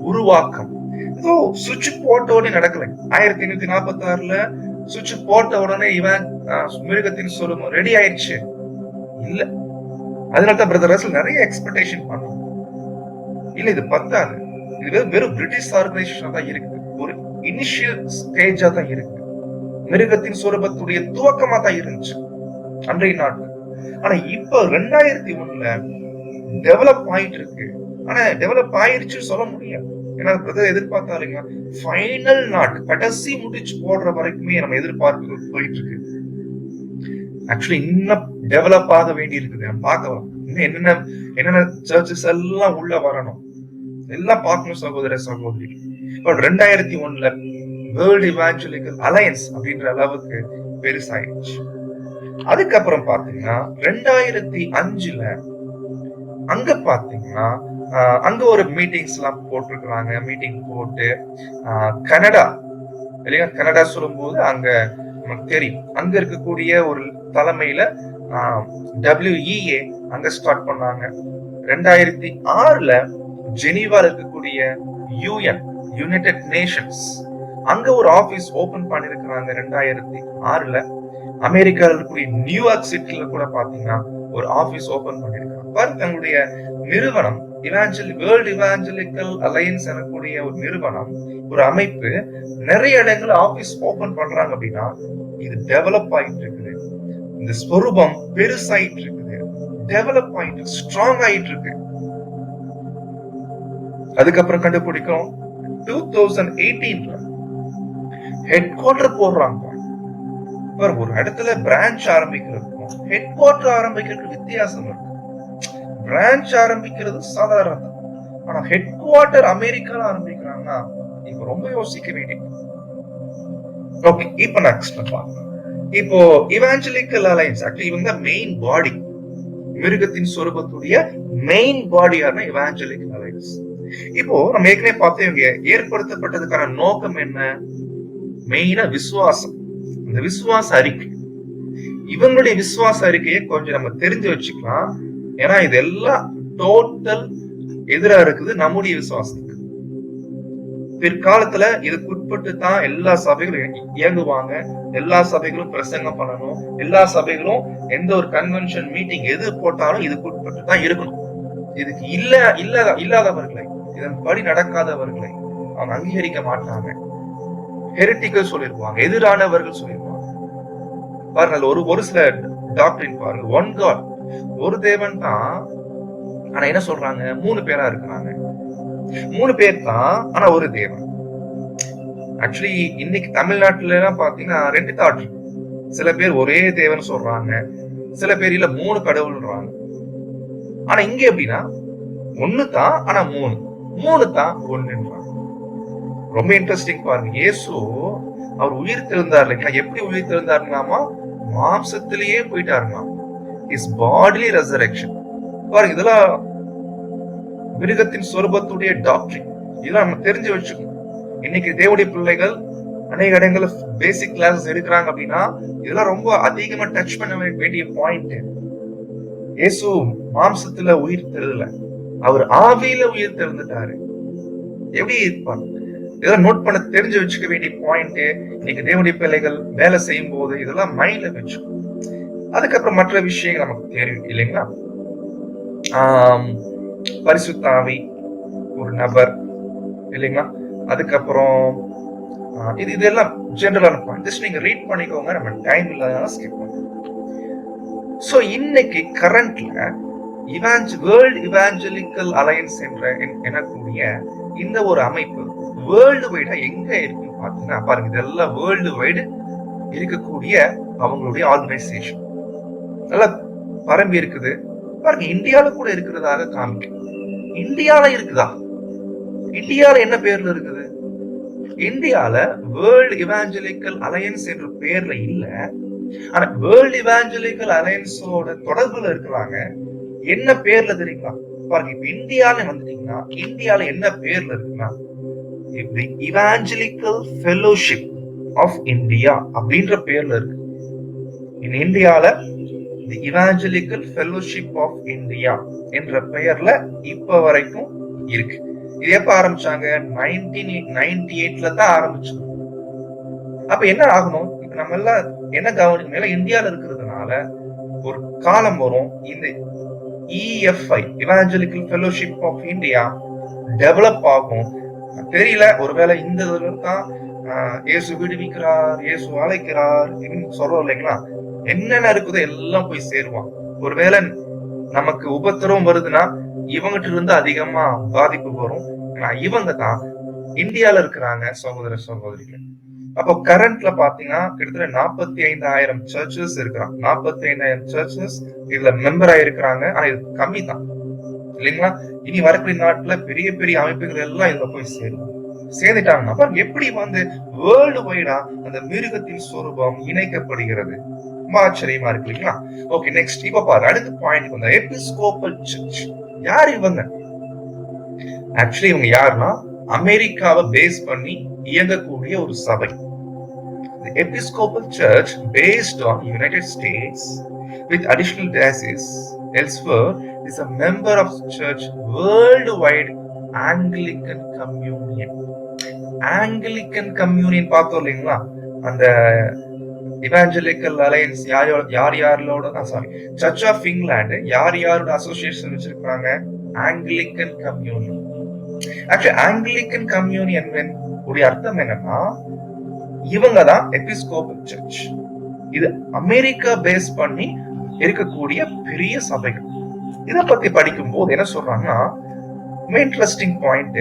உருவாக்கம் சுவிட்ச் போட்ட உடனே நடக்கல. 1846 சுவிட்ச் போட்ட உடனே இவன் மிருகத்தின் சொரூபம் ரெடி ஆயிடுச்சு இல்ல. அதனால்தான் பிரதர் ரசல் நிறைய எக்ஸ்பெக்டேஷன் பண்ணும். இல்ல இது பத்தாது. இது வெறும் பிரிட்டிஷ் ஆர்கனைசேஷன் தான் இருக்கு. ஒரு இனிஷியல் ஸ்டேஜா தான் இருக்கு. மிருகத்தின் சொரூபத்துடைய துவக்கமா தான் இருந்துச்சு அன்றைய நாட்டு. ஆனா இப்ப 2001 டெவலப் ஆயிட்டு இருக்கு. ஆனா டெவலப் ஆயிருச்சு சொல்ல முடியாது. ஏன்னா பிரதர் எதிர்பார்த்தாருங்க ஃபைனல் நாட் கடைசி முடிச்சு போடுற வரைக்குமே நம்ம எதிர்பார்ப்பு போயிட்டு இருக்கு. ஆக்சுவலி இன்னும் டெவலப் ஆக வேண்டி இருக்குது. நம்ம பார்க்கலாம் இன்னும் என்னென்ன சர்ச்சஸ் எல்லாம் உள்ள வரணும். எல்லாம் பார்க்கணும் சகோதர சகோதரி. 2001 வேர்ல்ட் இவாஞ்சலிக்கல் அலையன்ஸ் அப்படின்ற அளவுக்கு பெருசாயிடுச்சு. அதுக்கப்புறம் பாத்தீங்கன்னா 2005 அங்க பாத்தீங்கன்னா அங்க ஒரு மீட்டிங்ஸ் எல்லாம் போட்டிருக்கிறாங்க. மீட்டிங் போட்டு கனடா இல்லையா, கனடா சொல்லும் போது அங்க நமக்கு தெரியும், அங்க இருக்கக்கூடிய ஒரு தலைமையில WEA அங்க ஸ்டார்ட் பண்ணாங்க. 2006 ஜெனீவால இருக்கக்கூடிய UN யுனைடெட் நேஷன்ஸ் அங்க ஒரு ஆபீஸ் ஓபன் பண்ணிருக்கிறாங்க. 2006 அமெரிக்கால இருக்கக்கூடிய நியூயார்க் சிட்டில கூட பாத்தீங்கன்னா ஒரு ஆபீஸ் ஓபன் பண்ணிருக்காங்க. பாருங்க, தங்களுடைய நிறுவனம் வேர்ல்ட் இவாஞ்சலிக்கல் அலையன்ஸ் எனக்கூடிய ஒரு நிறுவனம், ஒரு அமைப்பு நிறைய இடங்கள்ல ஆபீஸ் ஓபன் பண்றாங்க அப்படின்னா இது டெவலப் ஆயிட்டு இருக்குது. இந்த ஸ்வரூபம் பெருசாயிட்டு இருக்குது, டெவலப் ஆயிட்டு ஸ்ட்ராங் ஆயிட்டு இருக்கு. அதுக்கப்புறம் கண்டுபிடிக்கும் 2018 ஹெட் குவார்டர் போடுறாங்க. ஒரு இடத்துல பிரான்ச் ஆரம்பிக்கிறதுக்கும் ஹெட் குவார்டர் ஆரம்பிக்கிறதுக்கு வித்தியாசம் இருக்கு. பிரான்ச் ஆரம்பிக்கிறது சாதாரண, ஆனா ஹெட் குவார்டர் அமெரிக்கால ஆரம்பிக்கிறாங்கன்னா இப்ப ரொம்ப யோசிக்க வேண்டியது. ஓகே, இப்ப நெக்ஸ்ட் பார்க்கலாம். இப்போ இவாஞ்சலிக்கல் அலையன்ஸ் ஆக்சுவலி இவங்க மெயின் பாடி, மிருகத்தின் சொரூபத்துடைய மெயின் பாடியான இவாஞ்சலிக்கல் அலையன்ஸ். இப்போ நம்ம ஏற்கனவே பார்த்து இவங்க ஏற்படுத்தப்பட்டதுக்கான நோக்கம் என்ன? மெயினா விசுவாசம். இந்த விசுவாச அறிக்கை, இவங்களுடைய விசுவாச அறிக்கையை கொஞ்சம் நம்ம தெரிஞ்சு வச்சுக்கலாம். ஏன்னா இதெல்லாம் டோட்டல் எதிரா இருக்குது நம்முடைய விசுவாசத்துக்கு. பிற்காலத்துல இதுக்கு உட்பட்டு தான் எல்லா சபைகளும் இயங்குவாங்க, எல்லா சபைகளும் பிரசங்கம் பண்ணணும், எல்லா சபைகளும் எந்த ஒரு கன்வென்ஷன் மீட்டிங் எது போட்டாலும் இதுக்கு உட்பட்டு தான் இருக்கணும். இதுக்கு இல்லாதவர்களை, இதன்படி நடக்காதவர்களை அவங்க அங்கீகரிக்க மாட்டாங்க. ஹெரிட்டிக்கல் சொல்லிருப்பாங்க, எதிரானவர்கள் சொல்லிருப்பாங்க. பாருங்க, ஒரு சில டாக்டரின் பாருங்க, ஒன் காட், ஒரு தேவன் தான், ஆனா என்ன சொல்றாங்க, 3 பேரா இருக்கிறாங்க. 3 பேர் தான், ஆனா ஒரு தேவன். ஆக்சுவலி இன்னைக்கு தமிழ்நாட்டுல எல்லாம் பாத்தீங்கன்னா 2 தாட். சில பேர் ஒரே தேவன் சொல்றாங்க, சில பேர் இல்ல 3 கடவுள்ன்றாங்க. ஆனா இங்க எப்படின்னா 1 தான், ஆனா 3 தான் 1ன்றாங்க. ரொம்ப இன்ட்ரெஸ்டிங் பாருங்க. இயேசு அவர் உயிர் தெழுந்தார் இல்லைங்களா? எப்படி உயிர் தெழுந்தாருங்களாமா? மாம்சத்திலேயே போயிட்டாருங்களாம். Is bodily resurrection. பாருங்க, இதெல்லாம் மிருகத்தின் சொரூபத்துடைய டாக்டரின். இதெல்லாம் நம்ம தெரிஞ்சு வச்சுக்கணும். இன்னைக்கு தேவனுடைய பிள்ளைகள் அநேக இடங்கள்ல பேசிக் கிளாஸ் எடுக்கிறாங்க அப்படின்னா இதெல்லாம் ரொம்ப அதிகமா டச் பண்ண வேண்டிய பாயிண்ட். இயேசு மாம்சத்துல உயிர் தெழுல, அவர் ஆவியில உயிர் தெழுந்துட்டாரு. எப்படி இருப்பாங்க? இதெல்லாம் நோட் பண்ண தெரிஞ்சு வச்சுக்க வேண்டிய பாயிண்ட். இன்னைக்கு தேவனுடைய பிள்ளைகள் வேலை செய்யும் போது இதெல்லாம் மைண்ட்ல வச்சு, அதுக்கப்புறம் மற்ற விஷயங்கள் நமக்கு தெரியும் இல்லைங்களா? பரிசுத்த ஆவி ஒரு நபர் இல்லைங்களா? அதுக்கப்புறம் இதெல்லாம் ஜெனரலான பாயிண்ட். ஜஸ்ட் நீங்க ரீட் பண்ணிக்கோங்க, நம்ம டைம் இல்லாதனால ஸ்கிப் பண்ணுவோம். சோ இன்னைக்கு கரண்ட்ல வேர்ல்ட் இவாஞ்சலிக்கல் அலையன்ஸ் எனக்கூடிய இந்த ஒரு அமைப்பு வேர்ல்டு வைடா எங்க இருக்குன்னு பாத்தீங்கன்னா பாருங்க, இதெல்லாம் வேர்ல்டு வைடு இருக்கக்கூடிய அவங்களுடைய ஆர்கனைசேஷன் நல்லா பரம்பி இருக்குது. பாருங்க, இந்தியால கூட இருக்கிறதாக காமிக்கும். இந்தியால இருக்குதா? இந்தியால என்ன பேர்ல இருக்குது? இந்தியால வேர்ல்ட் இவாஞ்சலிக்கல் அலையன்ஸ் என்ற பேர்ல இல்ல. ஆனா வேர்ல்ட் இவாஞ்சலிக்கல் அலையன்ஸோட தொடர்புல இருக்கிறாங்க. என்ன பேர்ல தெரியுங்களா? பாருங்க, இப்ப இந்தியால வந்துட்டீங்கன்னா இந்தியால என்ன பேர்ல இருக்குன்னா இவாஞ்சலிக்கல் ஃபெலோஷிப் ஆஃப் இந்தியா அப்படின்ற பேர்ல இருக்கு. இந்தியால இவாஞ்சலிக்கல் ஃபெலோஷிப் ஆஃப் இந்தியா என்ற பெயர்ல இப்ப வரைக்கும் இருக்கு. இது எப்ப ஆரம்பிச்சாங்க? 1998 தான் ஆரம்பிச்சாங்க. அப்ப என்ன ஆகணும்? இப்ப நம்ம எல்லாம் என்ன கவனிக்கணும், இந்தியால இருக்கிறதுனால ஒரு காலம் வரும் இந்த EFI evangelical fellowship of India develop ஆகும். தெரியல, ஒருவேளை இந்த தான் இயேசு விடுவிக்கிறார், இயேசு அழைக்கிறார் சொல்றோம் இல்லைங்களா? என்னென்ன இருக்குதோ எல்லாம் போய் சேருவான். ஒருவேளை நமக்கு உபத்திரம் வருதுன்னா இவங்கிட்ட இருந்து அதிகமா பாதிப்பு வரும். இவங்க தான் இந்தியால இருக்கிறாங்க சகோதர சகோதரிகள். அப்போ கரண்ட்ல பாத்தீங்கன்னா கிட்டத்தட்ட 45,000 சர்ச்சஸ் இருக்கிறாங்க. 45,000 சர்ச்சஸ் இதுல மெம்பர் ஆயிருக்கிறாங்க. ஆனா இது கம்மி தான். இல்லைங்களா? இனி வரக்கூடிய நாட்டுல பெரிய பெரிய அமைப்புகள் எல்லாம் இதுல போய் சேரும். சேர்ந்துட்டாங்கன்னா பாருங்க எப்படி வேர்ல்டு வைடா அந்த மிருகத்தின் சொரூபம் இணைக்கப்படுகிறது. ரொம்ப ஆச்சரியமா இருக்கு இல்லைங்களா? ஓகே, நெக்ஸ்ட் இப்ப பாரு, அடுத்த பாயிண்ட் வந்து எபிஸ்கோபல் சர்ச். யார் இவங்க? ஆக்சுவலி இவங்க யாருன்னா அமெரிக்காவை பேஸ் பண்ணி இயங்கக்கூடிய ஒரு சபை. The Episcopal Church, based on United States with additional dioceses elsewhere, is a member of the church worldwide Anglican Communion. Anglican Communion பார்த்தோம் இல்லைங்களா? அந்த இவாஞ்சலிக்கல் அலையன்ஸ் யார் யாரோட சாரி சர்ச் ஆஃப் இங்கிலாந்து யார் யாரோட அசோசியேஷன் வச்சிருக்காங்க? Anglican communion. Actually Anglican communion உடைய அர்த்தம் என்னன்னா இவங்க தான் எபிஸ்கோபல் சர்ச். இது அமெரிக்கா பேஸ் பண்ணி இருக்கக்கூடிய பெரிய சபைகள். இத பத்தி படிக்கும் போது என்ன சொல்றாங்கன்னா, interesting point,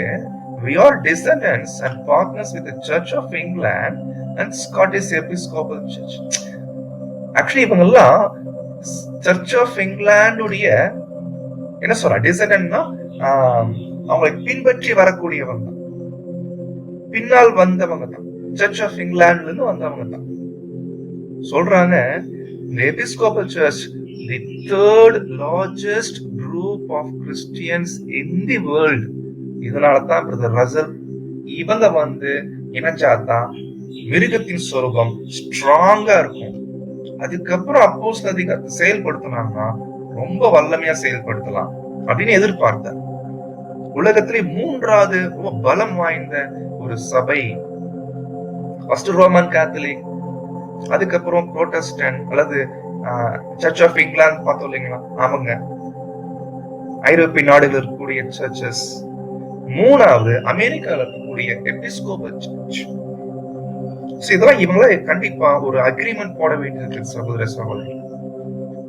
we are descendants and partners with the Church of England and Scottish Episcopal Church. Actually இவங்க எல்லாம் சர்ச் ஆஃப் இங்கிலாந்துடைய என்ன சொல்ற டிசெண்டன்ட்னா அவங்களை பின்பற்றி வரக்கூடியவங்க, பின்னால் வந்தவங்க தான். சர்ச் ஆஃப் இங்கிலாந்துல இருந்து வந்தவங்க தான் சொல்றாங்க. இந்த episcopal church the third largest group of Christians in the world. இதனாலதான் பிரதர் ரசல் இவங்க இணைஞ்சாதான் மிருகத்தின் சொரூபம் ஸ்ட்ராங்கா இருக்கும். அதுக்கப்புறம் அப்போஸ்தலர் அதிகாரத்தை செயல்படுத்தினாங்கன்னா ரொம்ப வல்லமையா செயல்படுத்தலாம் அப்படின்னு எதிர்பார்த்தார். உலகத்திலே மூன்றாவது பலம் வாய்ந்த ஒரு சபை ஃபர்ஸ்ட் ரோமன் கேத்தலிக், அதுக்கப்புறம் புரோட்டஸ்டன்ட் அல்லது சர்ச் ஆஃப் இங்கிலாந்து பார்த்தோம் இல்லைங்களா? அவங்க ஐரோப்பிய நாடுகள் இருக்கக்கூடிய சர்ச்சஸ். மூணாவது அமெரிக்கால இருக்கக்கூடிய எபிஸ்கோபல் சர்ச். இதெல்லாம் இவங்கள கண்டிப்பா ஒரு அக்ரிமெண்ட் போட வேண்டியது சகோதர சகோதரி.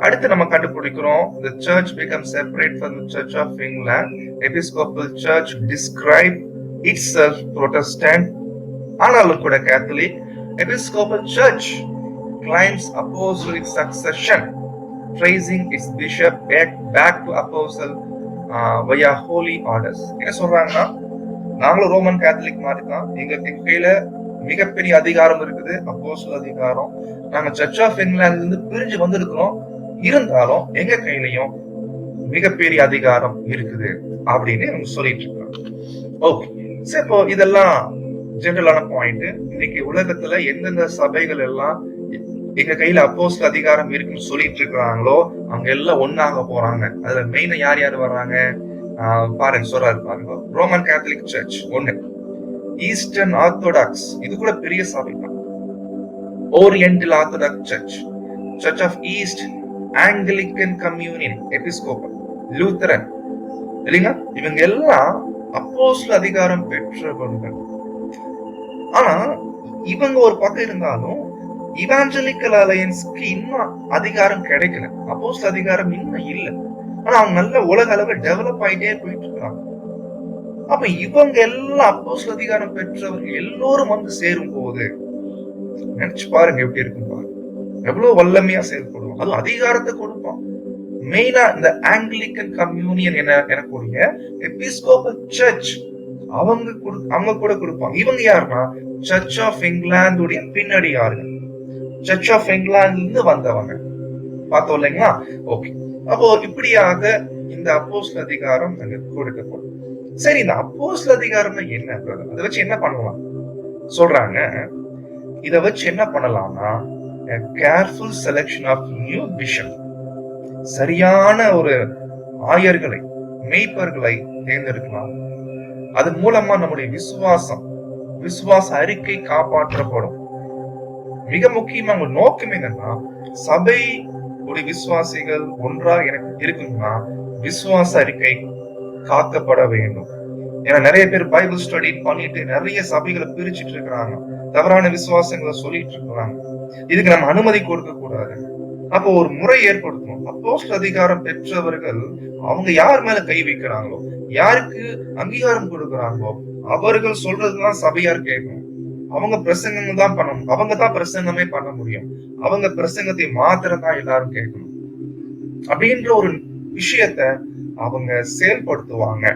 அடுத்து நம்ம கண்டுபிடிக்கிறோம், the church becomes separate from the Church of England. Episcopal Church describe itself Protestant, ஆனாலும் கூட Catholic. Episcopal Church claims apostolic succession, tracing its bishop back to apostle via holy orders. என்ன சொல்றாங்கன்னா, நாங்களும் ரோமன் கேத்தலிக் மாதிரி தான், எங்க கையில மிகப்பெரிய அதிகாரம் இருக்குது, அப்போஸ்தல அதிகாரம். நாங்க சர்ச் ஆஃப் இங்கிலாந்துல இருந்து பிரிஞ்சு வந்திருக்கிறோம், இருந்தாலும் எங்க கையிலையும் மிகப்பெரிய அதிகாரம் இருக்குது அப்படின்னு அவங்க சொல்லிட்டு இருக்காங்க. ஓகே, இப்போ இதெல்லாம் ஜெனரலான பாயிண்ட். இன்னைக்கு உலகத்துல எந்தெந்த சபைகள் எல்லாம் எங்க கையில அப்போஸ்தல அதிகாரம் இருக்குன்னு சொல்லிட்டு இருக்கிறாங்களோ அவங்க எல்லாம் ஒன்னாக போறாங்க. அதுல மெயினா யார் யார் வர்றாங்க பாருங்க, சொல்றாரு பாருங்க. ரோமன் கேத்தலிக் சர்ச் ஒண்ணு, ஈஸ்டர்ன் ஆர்த்தோடாக்ஸ், இது கூட பெரிய சபை தான். Oriental Orthodox church, church of East, Anglican communion, episcopal, Lutheran, இல்லைங்க, இவங்க எல்லாம் அப்போஸ்தல அதிகாரம் பெற்றவர்கள். ஆனா இவங்க ஒரு பக்கம் இருந்தாலும் இவாஞ்சலிக்கல் அலையன்ஸ்க்கு இன்னும் அதிகாரம் கிடைக்கல, அப்போஸ்தல அதிகாரம் இன்னும் இல்ல. ஆனா அவங்க நல்ல உலக அளவில் டெவலப் ஆயிட்டே போயிட்டு இருக்காங்க. அப்ப இவங்க எல்லாம் அப்போஸ்தல அதிகாரம் பெற்றவர்கள் எல்லோரும் சேரும் போது நினைச்சு பாருங்க எப்படி இருக்கும் பாருங்க, எவ்வளவு வல்லமையா செயல்படுவோம். அதுவும் அதிகாரத்தை கொடுப்போம். மெயினா இந்த ஆங்கிலிக்கன் கம்யூனியன் எனக்கூடிய எபிஸ்கோபல் சர்ச் அவங்க கூட கொடுப்பாங்க. இவங்க யாருன்னா சர்ச் ஆஃப் இங்கிலாந்துடைய பின்னடியார்கள், சர்ச் ஆஃப் இங்கிலாந்துல இருந்து வந்தவங்க பார்த்தோம் இல்லைங்களா? ஓகே, அப்போ இப்படியாக இந்த அப்போஸ்தல அதிகாரம் கொடுக்கப்படும். சரி, இந்த அப்போஸ்தல அதிகாரம் என்ன? அதை வச்சு என்ன பண்ணலாம் சொல்றாங்க. இத வச்சு என்ன பண்ணலாம்னா, a careful selection of new bishop, சரியான ஒரு ஆயர்களை, மெய்ப்பர்களை தேர்ந்தெடுக்கலாம். அதன் மூலமா நம்முடைய விசுவாச அறிக்கை காப்பாற்றப்படும். மிக முக்கியமா உங்க நோக்கம் என்னன்னா, சபை ஒரு விசுவாசிகள் ஒன்றா எனக்கு இருக்குன்னா விசுவாச அறிக்கை காக்கப்பட வேண்டும். ஏன்னா நிறைய பேர் பைபிள் ஸ்டடி பண்ணிட்டு நிறைய சபைகளை பிரிச்சுட்டு இருக்கிறாங்க, தவறான விசுவாசங்களை சொல்லிட்டு இருக்கிறாங்க. இதுக்கு நம்ம அனுமதி கொடுக்க கூடாது. அப்போ ஒரு முறை ஏற்படுத்தணும். அப்போஸ்தல அதிகாரம் பெற்றவர்கள் அவங்க யார் மேல கை வைக்கிறாங்களோ, யாருக்கு அங்கீகாரம் கொடுக்கிறாங்களோ அவர்கள் சொல்றதுதான் சபையார் கேட்கணும். அவங்க பிரசங்கம் தான் பண்ணணும், அவங்க தான் பிரசங்கமே பண்ண முடியும், அவங்க பிரசங்கத்தை மாத்திரம் தான் எல்லாரும் கேட்கணும் அப்படின்ற ஒரு விஷயத்த அவங்க செயல்படுத்துவாங்க.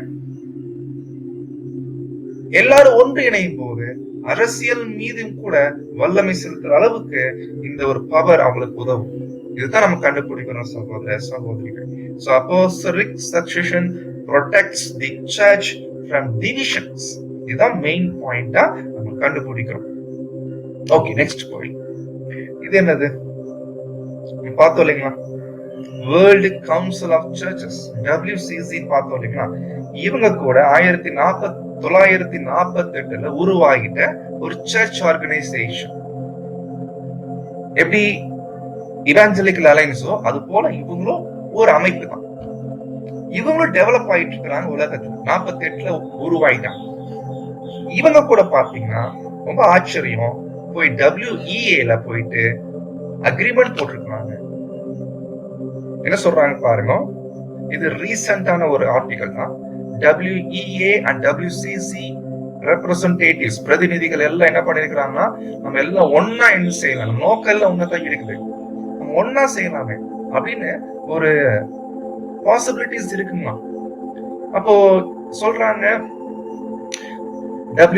எல்லாரும் ஒன்று இணையும் போது அரசியல் மீதும் கூட வல்லமை செலுத்துற அளவுக்கு இந்த ஒரு பவர் அவங்களுக்கு உதவும். இதுதான் நம்ம கண்டுபிடிக்கணும் சகோதர சகோதரிகள். So apostolic succession protects the church from divisions. இதுதான் மெயின் பாயிண்டா நம்ம கண்டுபிடிக்கிறோம். Okay, next point. இது என்னது பார்த்தோம் இல்லைங்களா? World council of churches, WCC பார்த்தோம் இல்லைங்களா? இவங்க கூட 1948 உருவாகிட்ட ஒரு சர்ச் ஆர்கனைசேஷன். எப்படி இவாஞ்சலிக்கல் அலைன்ஸோ அது போல இவங்களும் ஒரு அமைப்பு தான். இவங்களும் டெவலப் ஆயிட்டு இருக்கிறாங்க உலகத்துல. 48 உருவாயிட்டாங்க. இவங்க கூட பாத்தீங்கன்னா ரொம்ப ஆச்சரியம், போய் WEA போயிட்டு அக்ரிமெண்ட் போட்டிருக்காங்க. என்ன சொல்றாங்க பாருங்க, இது ரீசெண்டான ஒரு ஆர்டிகல் தான். WEA and WCC ரெப்ரசன்டேட்டிவ்ஸ், பிரதிநிதிகள் எல்லாம் என்ன பண்ணிருக்கிறாங்கன்னா, நம்ம எல்லாம் ஒன்னா என்ன செய்யலாம், நம்ம நோக்கம் எல்லாம் ஒன்னதான் இருக்குது, நம்ம ஒன்னா செய்யலாமே அப்படின்னு ஒரு பாசிபிலிட்டிஸ் இருக்குங்களா. அப்போ சொல்றாங்க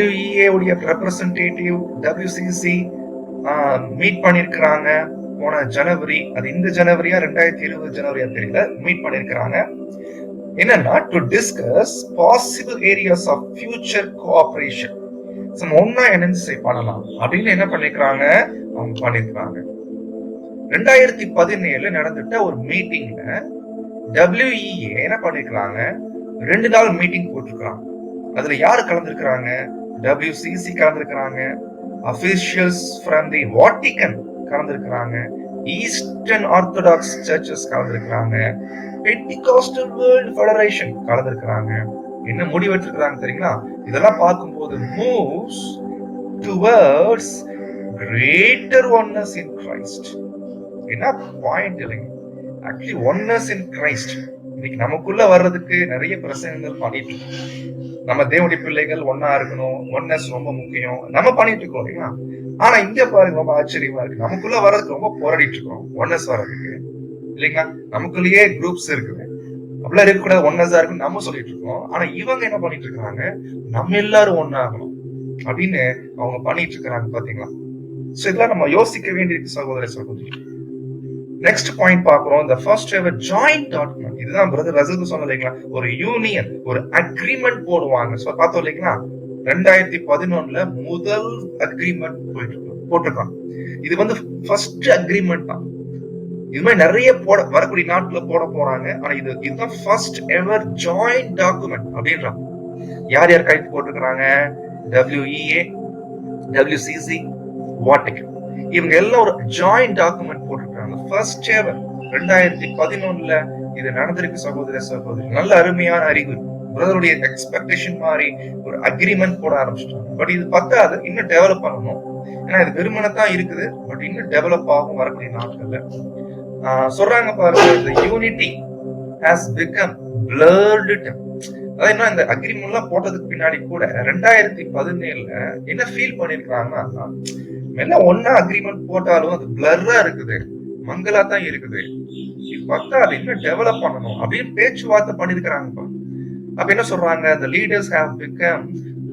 WEA உடைய ரெப்ரசன்டேட்டிவ் WCC மீட் பண்ணிருக்கிறாங்க போன ஜனவரி. அது இந்த ஜனவரியா 2020 ஜனவரியா தெரியல, மீட் பண்ணிருக்கிறாங்க. என்னன்னா, to discuss possible areas of future cooperation. ஒன்னா என்ன பண்ணலாம் அப்படின்னு என்ன பண்ணிருக்காங்க, அவங்க பண்ணிருக்காங்க. 2017 நடந்துட்ட ஒரு மீட்டிங்ல WEA என்ன பண்ணிருக்காங்க, 2 நாள் மீட்டிங் போட்டிருக்காங்க. அதுல யாரு கலந்துருக்கிறாங்க, WCC கலந்துருக்கிறாங்க, அபிஷியல்ஸ் ஃப்ரம் தி வாட்டிகன் கலந்துருக்கிறாங்க, ஈஸ்டர்ன் ஆர்த்தடாக்ஸ் சர்ச்சஸ் கலந்துருக்கிறாங்க, பெண்டிகாஸ்டல் வேர்ல்ட் ஃபெடரேஷன் கலந்துருக்கிறாங்க. என்ன முடிவெடுத்திருக்கிறாங்க தெரியுங்களா? இதெல்லாம் பார்க்கும்போது moves towards greater oneness in Christ. என்ன பாயிண்ட் இல்லைங்க, ஆக்சுவலி ஒன்னஸ் இன் கிரைஸ்ட். இன்னைக்கு நமக்குள்ள வர்றதுக்கு நிறைய பிரச்சனைகள் பண்ணிட்டு இருக்கோம். நம்ம தேவனுடைய பிள்ளைகள் ஒன்னா இருக்கணும், ஒன்னஸ் ரொம்ப முக்கியம், நம்ம பண்ணிட்டு இருக்கோம் இல்லையா? ஆனா இங்க பாருங்க, ரொம்ப ஆச்சரியமா இருக்கு, நமக்குள்ள வர்றதுக்கு ரொம்ப போராடிட்டு இருக்கோம் ஒன்னஸ் வர்றதுக்கு இல்லைங்களா? நமக்குள்ளேயே குரூப்ஸ் இருக்குது, அப்படிலாம் இருக்கக்கூடாது, ஒன்னஸா இருக்குன்னு நம்ம சொல்லிட்டு இருக்கோம். ஆனா இவங்க என்ன பண்ணிட்டு இருக்காங்க, நம்ம எல்லாரும் ஒன்னாகணும் அப்படின்னு அவங்க பண்ணிட்டு இருக்கிறாங்க. பாத்தீங்களா? சோ இதெல்லாம் நம்ம யோசிக்க வேண்டியிருக்கு சகோதர சகோதரி. நெக்ஸ்ட் பாயிண்ட் பாக்குறோம், the first ever joint document. இதுதான் பிரதர் ரசூல் சொன்ன இல்லைங்களா, ஒரு யூனியன், ஒரு அக்ரிமெண்ட் போடுவாங்க. சோ பார்த்தோம் இல்லைங்களா, 2011 முதல் அக்ரிமெண்ட் போட்டிருக்காங்க. இது வந்து ஃபர்ஸ்ட் அக்ரிமெண்ட் தான். இது மாதிரி நிறைய வரக்கூடிய நாட்டுல போட போறாங்க. ஆனா இதுதான் ஃபர்ஸ்ட் எவர் ஜாயிண்ட் டாக்குமெண்ட் அப்படின்றாங்க. யார் யார் கைது போட்டிருக்கிறாங்க, WEA, WCC, வாட்டிகன், இவங்க எல்லாம் ஒரு ஜாயிண்ட் டாக்குமெண்ட் போட்டிருக்காங்க. ஃபர்ஸ்ட் எவர் 2011 இது நடந்திருக்கு சகோதர சகோதரி. நல்ல அருமையான அறிவு. பிரதருடைய எக்ஸ்பெக்டேஷன் மாதிரி ஒரு அக்ரிமெண்ட் போட ஆரம்பிச்சிட்டாங்க. பட் இது பத்தாது, இன்னும் டெவலப் பண்ணணும். ஏன்னா இது வெறுமனதான் இருக்குது, பட் இன்னும் டெவலப் ஆகும் வரக்கூடிய நாட்கள்ல. சொல்றாங்க பாருங்க, the unity has become blurred. அதாவது என்ன, இந்த அக்ரிமெண்ட் எல்லாம் போட்டதுக்கு பின்னாடி கூட 2017 என்ன ஃபீல் பண்ணிருக்காங்கன்னா, எல்லாம் ஒன்னா அக்ரிமெண்ட் போட்டாலும் அது பிளர்ரா இருக்குது, மங்களா தான் இருக்குது, இது பார்த்தா அது இன்னும் டெவலப் பண்ணணும் அப்படின்னு பேச்சுவார்த்தை பண்ணிருக்கிறாங்க. அப்ப என்ன சொல்றாங்க, the leaders have become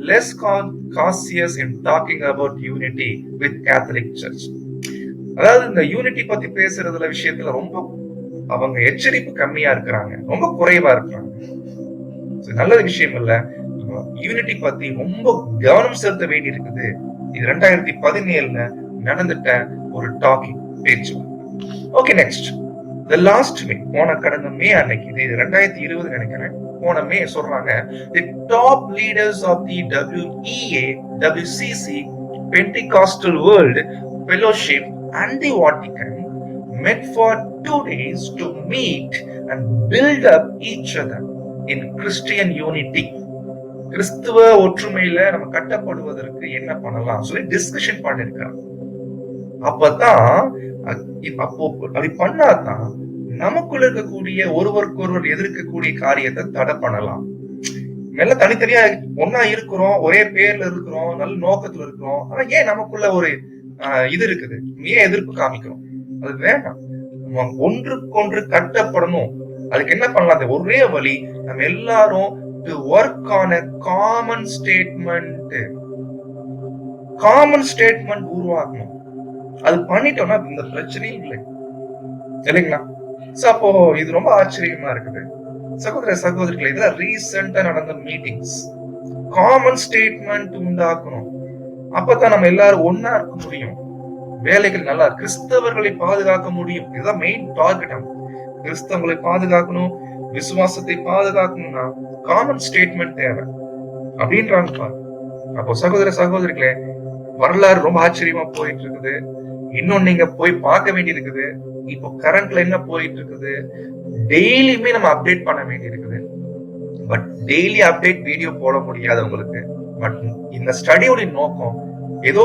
less cautious in talking about unity with Catholic Church. அதாவது இந்த யூனிட்டி பத்தி பேசுறதுல விஷயத்துல ரொம்ப அவங்க எச்சரிப்பு கம்மியா இருக்கிறாங்க, ரொம்ப குறைவா இருக்கிறாங்க. நல்ல விஷயம் இல்ல. யூனிட்டி பத்தி ரொம்ப கவனம் செலுத்த வேண்டி இருக்குது. இது 2017 நடந்துட்ட ஒரு டாக்கிங் பேச்சு. Okay, next the last May, போன கடந்த மே அன்னைக்கு, இது 2020 நினைக்கிறேன், போன மே சொல்றாங்க, the top leaders of the WEA, WCC, Pentecostal World Fellowship and the Vatican met for 2 days to meet and build up each other in Christian unity. கிறிஸ்துவ ஒற்றுமையில நம்ம கட்டப்படுவதற்கு என்ன பண்ணலாம் சொல்லி டிஸ்கஷன் பண்ணிருக்காங்க. அப்பதான் அப்போ அப்படி பண்ணாதான் நமக்குள்ள இருக்கக்கூடிய ஒருவருக்கு ஒருவர் எதிர்க்கக்கூடிய காரியத்தை தடை பண்ணலாம். எல்லாம் தனித்தனியா ஒன்னா இருக்கிறோம், ஒரே பேர்ல இருக்கிறோம், நல்ல நோக்கத்துல இருக்கிறோம், ஆனா ஏன் நமக்குள்ள ஒரு இது இருக்குது, ஏன் எதிர்ப்பு காமிக்கிறோம்? அது வேண்டாம். ஒன்றுக்கொன்று கட்டப்படணும். அதுக்கு என்ன பண்ணலாம்? அந்த ஒரே வழி, நம்ம எல்லாரும் to work on a common statement. Common statement உருவாக்கணும். அது பண்ணிட்டோம்னா இந்த பிரச்சனையும் இல்லை, இல்லைங்களா? சோ அப்போ இது ரொம்ப ஆச்சரியமா இருக்குது. சகோதர சகோதரிகளை, இதெல்லாம் ரீசெண்டா நடந்த மீட்டிங்ஸ். Common statement உண்டாக்கணும். அப்பதான் நம்ம எல்லாரும் ஒன்னா இருக்க முடியும். வேலைகள் நல்லா கிறிஸ்தவர்களை பாதுகாக்க முடியும். இதுதான் மெயின் டார்கெட். கிறிஸ்தவங்களை பாதுகாக்கணும், விசுவாசத்தை பாதுகாக்கணும்னா காமன் ஸ்டேட்மெண்ட் தேவை அப்படின்றாங்க. அப்போ சகோதர சகோதரிகளே, வரலாறு ரொம்ப ஆச்சரியமா போயிட்டு இருக்குது. இன்னும் நீங்க போய் பார்க்க வேண்டி இருக்குது. இப்போ கரண்ட்ல என்ன போயிட்டு இருக்குது, டெய்லியுமே நம்ம அப்டேட் பண்ண வேண்டி இருக்குது. பட் டெய்லி அப்டேட் வீடியோ போட முடியாது உங்களுக்கு. பட் இந்த ஸ்டடியோட நோக்கம் ஏதோ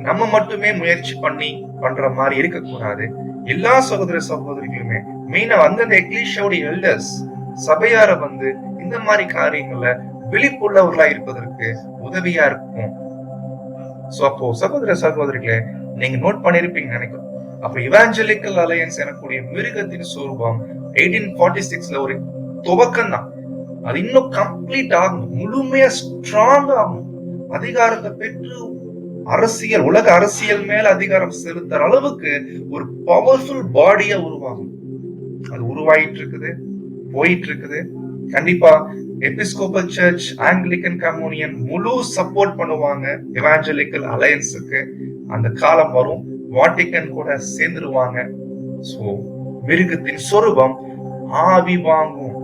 நம்ம மட்டுமே முயற்சி பண்ணி பண்ற மாதிரி இருக்கக்கூடாது. எல்லா சகோதர சகோதரிகளுமே மெயினா வந்து அந்த எக்லீஷியாவோட எல்டர்ஸ், சபையார வந்து இந்த மாதிரி காரியங்கள்ல விழிப்புள்ளவர்களா இருப்பதற்கு உதவியா இருக்கும். சோ அப்போ சகோதர சகோதரிகளே, நீங்க நோட் பண்ணிருப்பீங்க நினைக்கிறேன். அப்ப இவாஞ்சலிக்கல் அலையன்ஸ் எனக்கூடிய மிருகத்தின் சொரூபம் 1846ல ஒரு துவக்கம் தான். அது இன்னும் கம்ப்ளீட் ஆகணும், முழுமையா ஸ்ட்ராங் ஆகணும், அதிகாரத்தை பெற்று அரசியல், உலக அரசியல் மேல அதிகாரம் செலுத்துற அளவுக்கு ஒரு பவர்ஃபுல் பாடியா உருவாகும். அது உருவாயிட்டு இருக்குது, போயிட்டு இருக்குது. கண்டிப்பா எபிஸ்கோபல் சர்ச், ஆங்கிலிக்கன் கம்யூனியன் முழு சப்போர்ட் பண்ணுவாங்க எவாஞ்சலிக்கல் அலையன்ஸுக்கு. அந்த காலம் வரும், வாட்டிகன் கூட சேர்ந்துருவாங்க. சோ மிருகத்தின் சொரூபம் ஆவி வாங்கும்.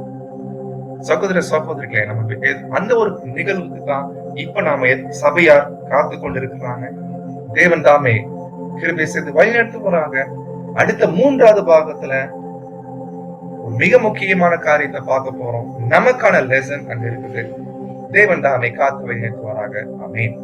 சகோதர சகோதரிகளே, நமக்கு அந்த ஒரு நிகழ்வுக்கு தான் இப்ப நாம சபையார் காத்து கொண்டிருக்கிறாங்க. தேவன் தாமே கிருபை செய்து வழிநடத்து போறாங்க. அடுத்த 3வது பாகத்துல மிக முக்கியமான காரியத்தை பார்க்க போறோம். நமக்கான லெசன் அங்க இருக்குது. தேவன் தாமே காத்து வழிநடத்துவாராக. ஆமென்.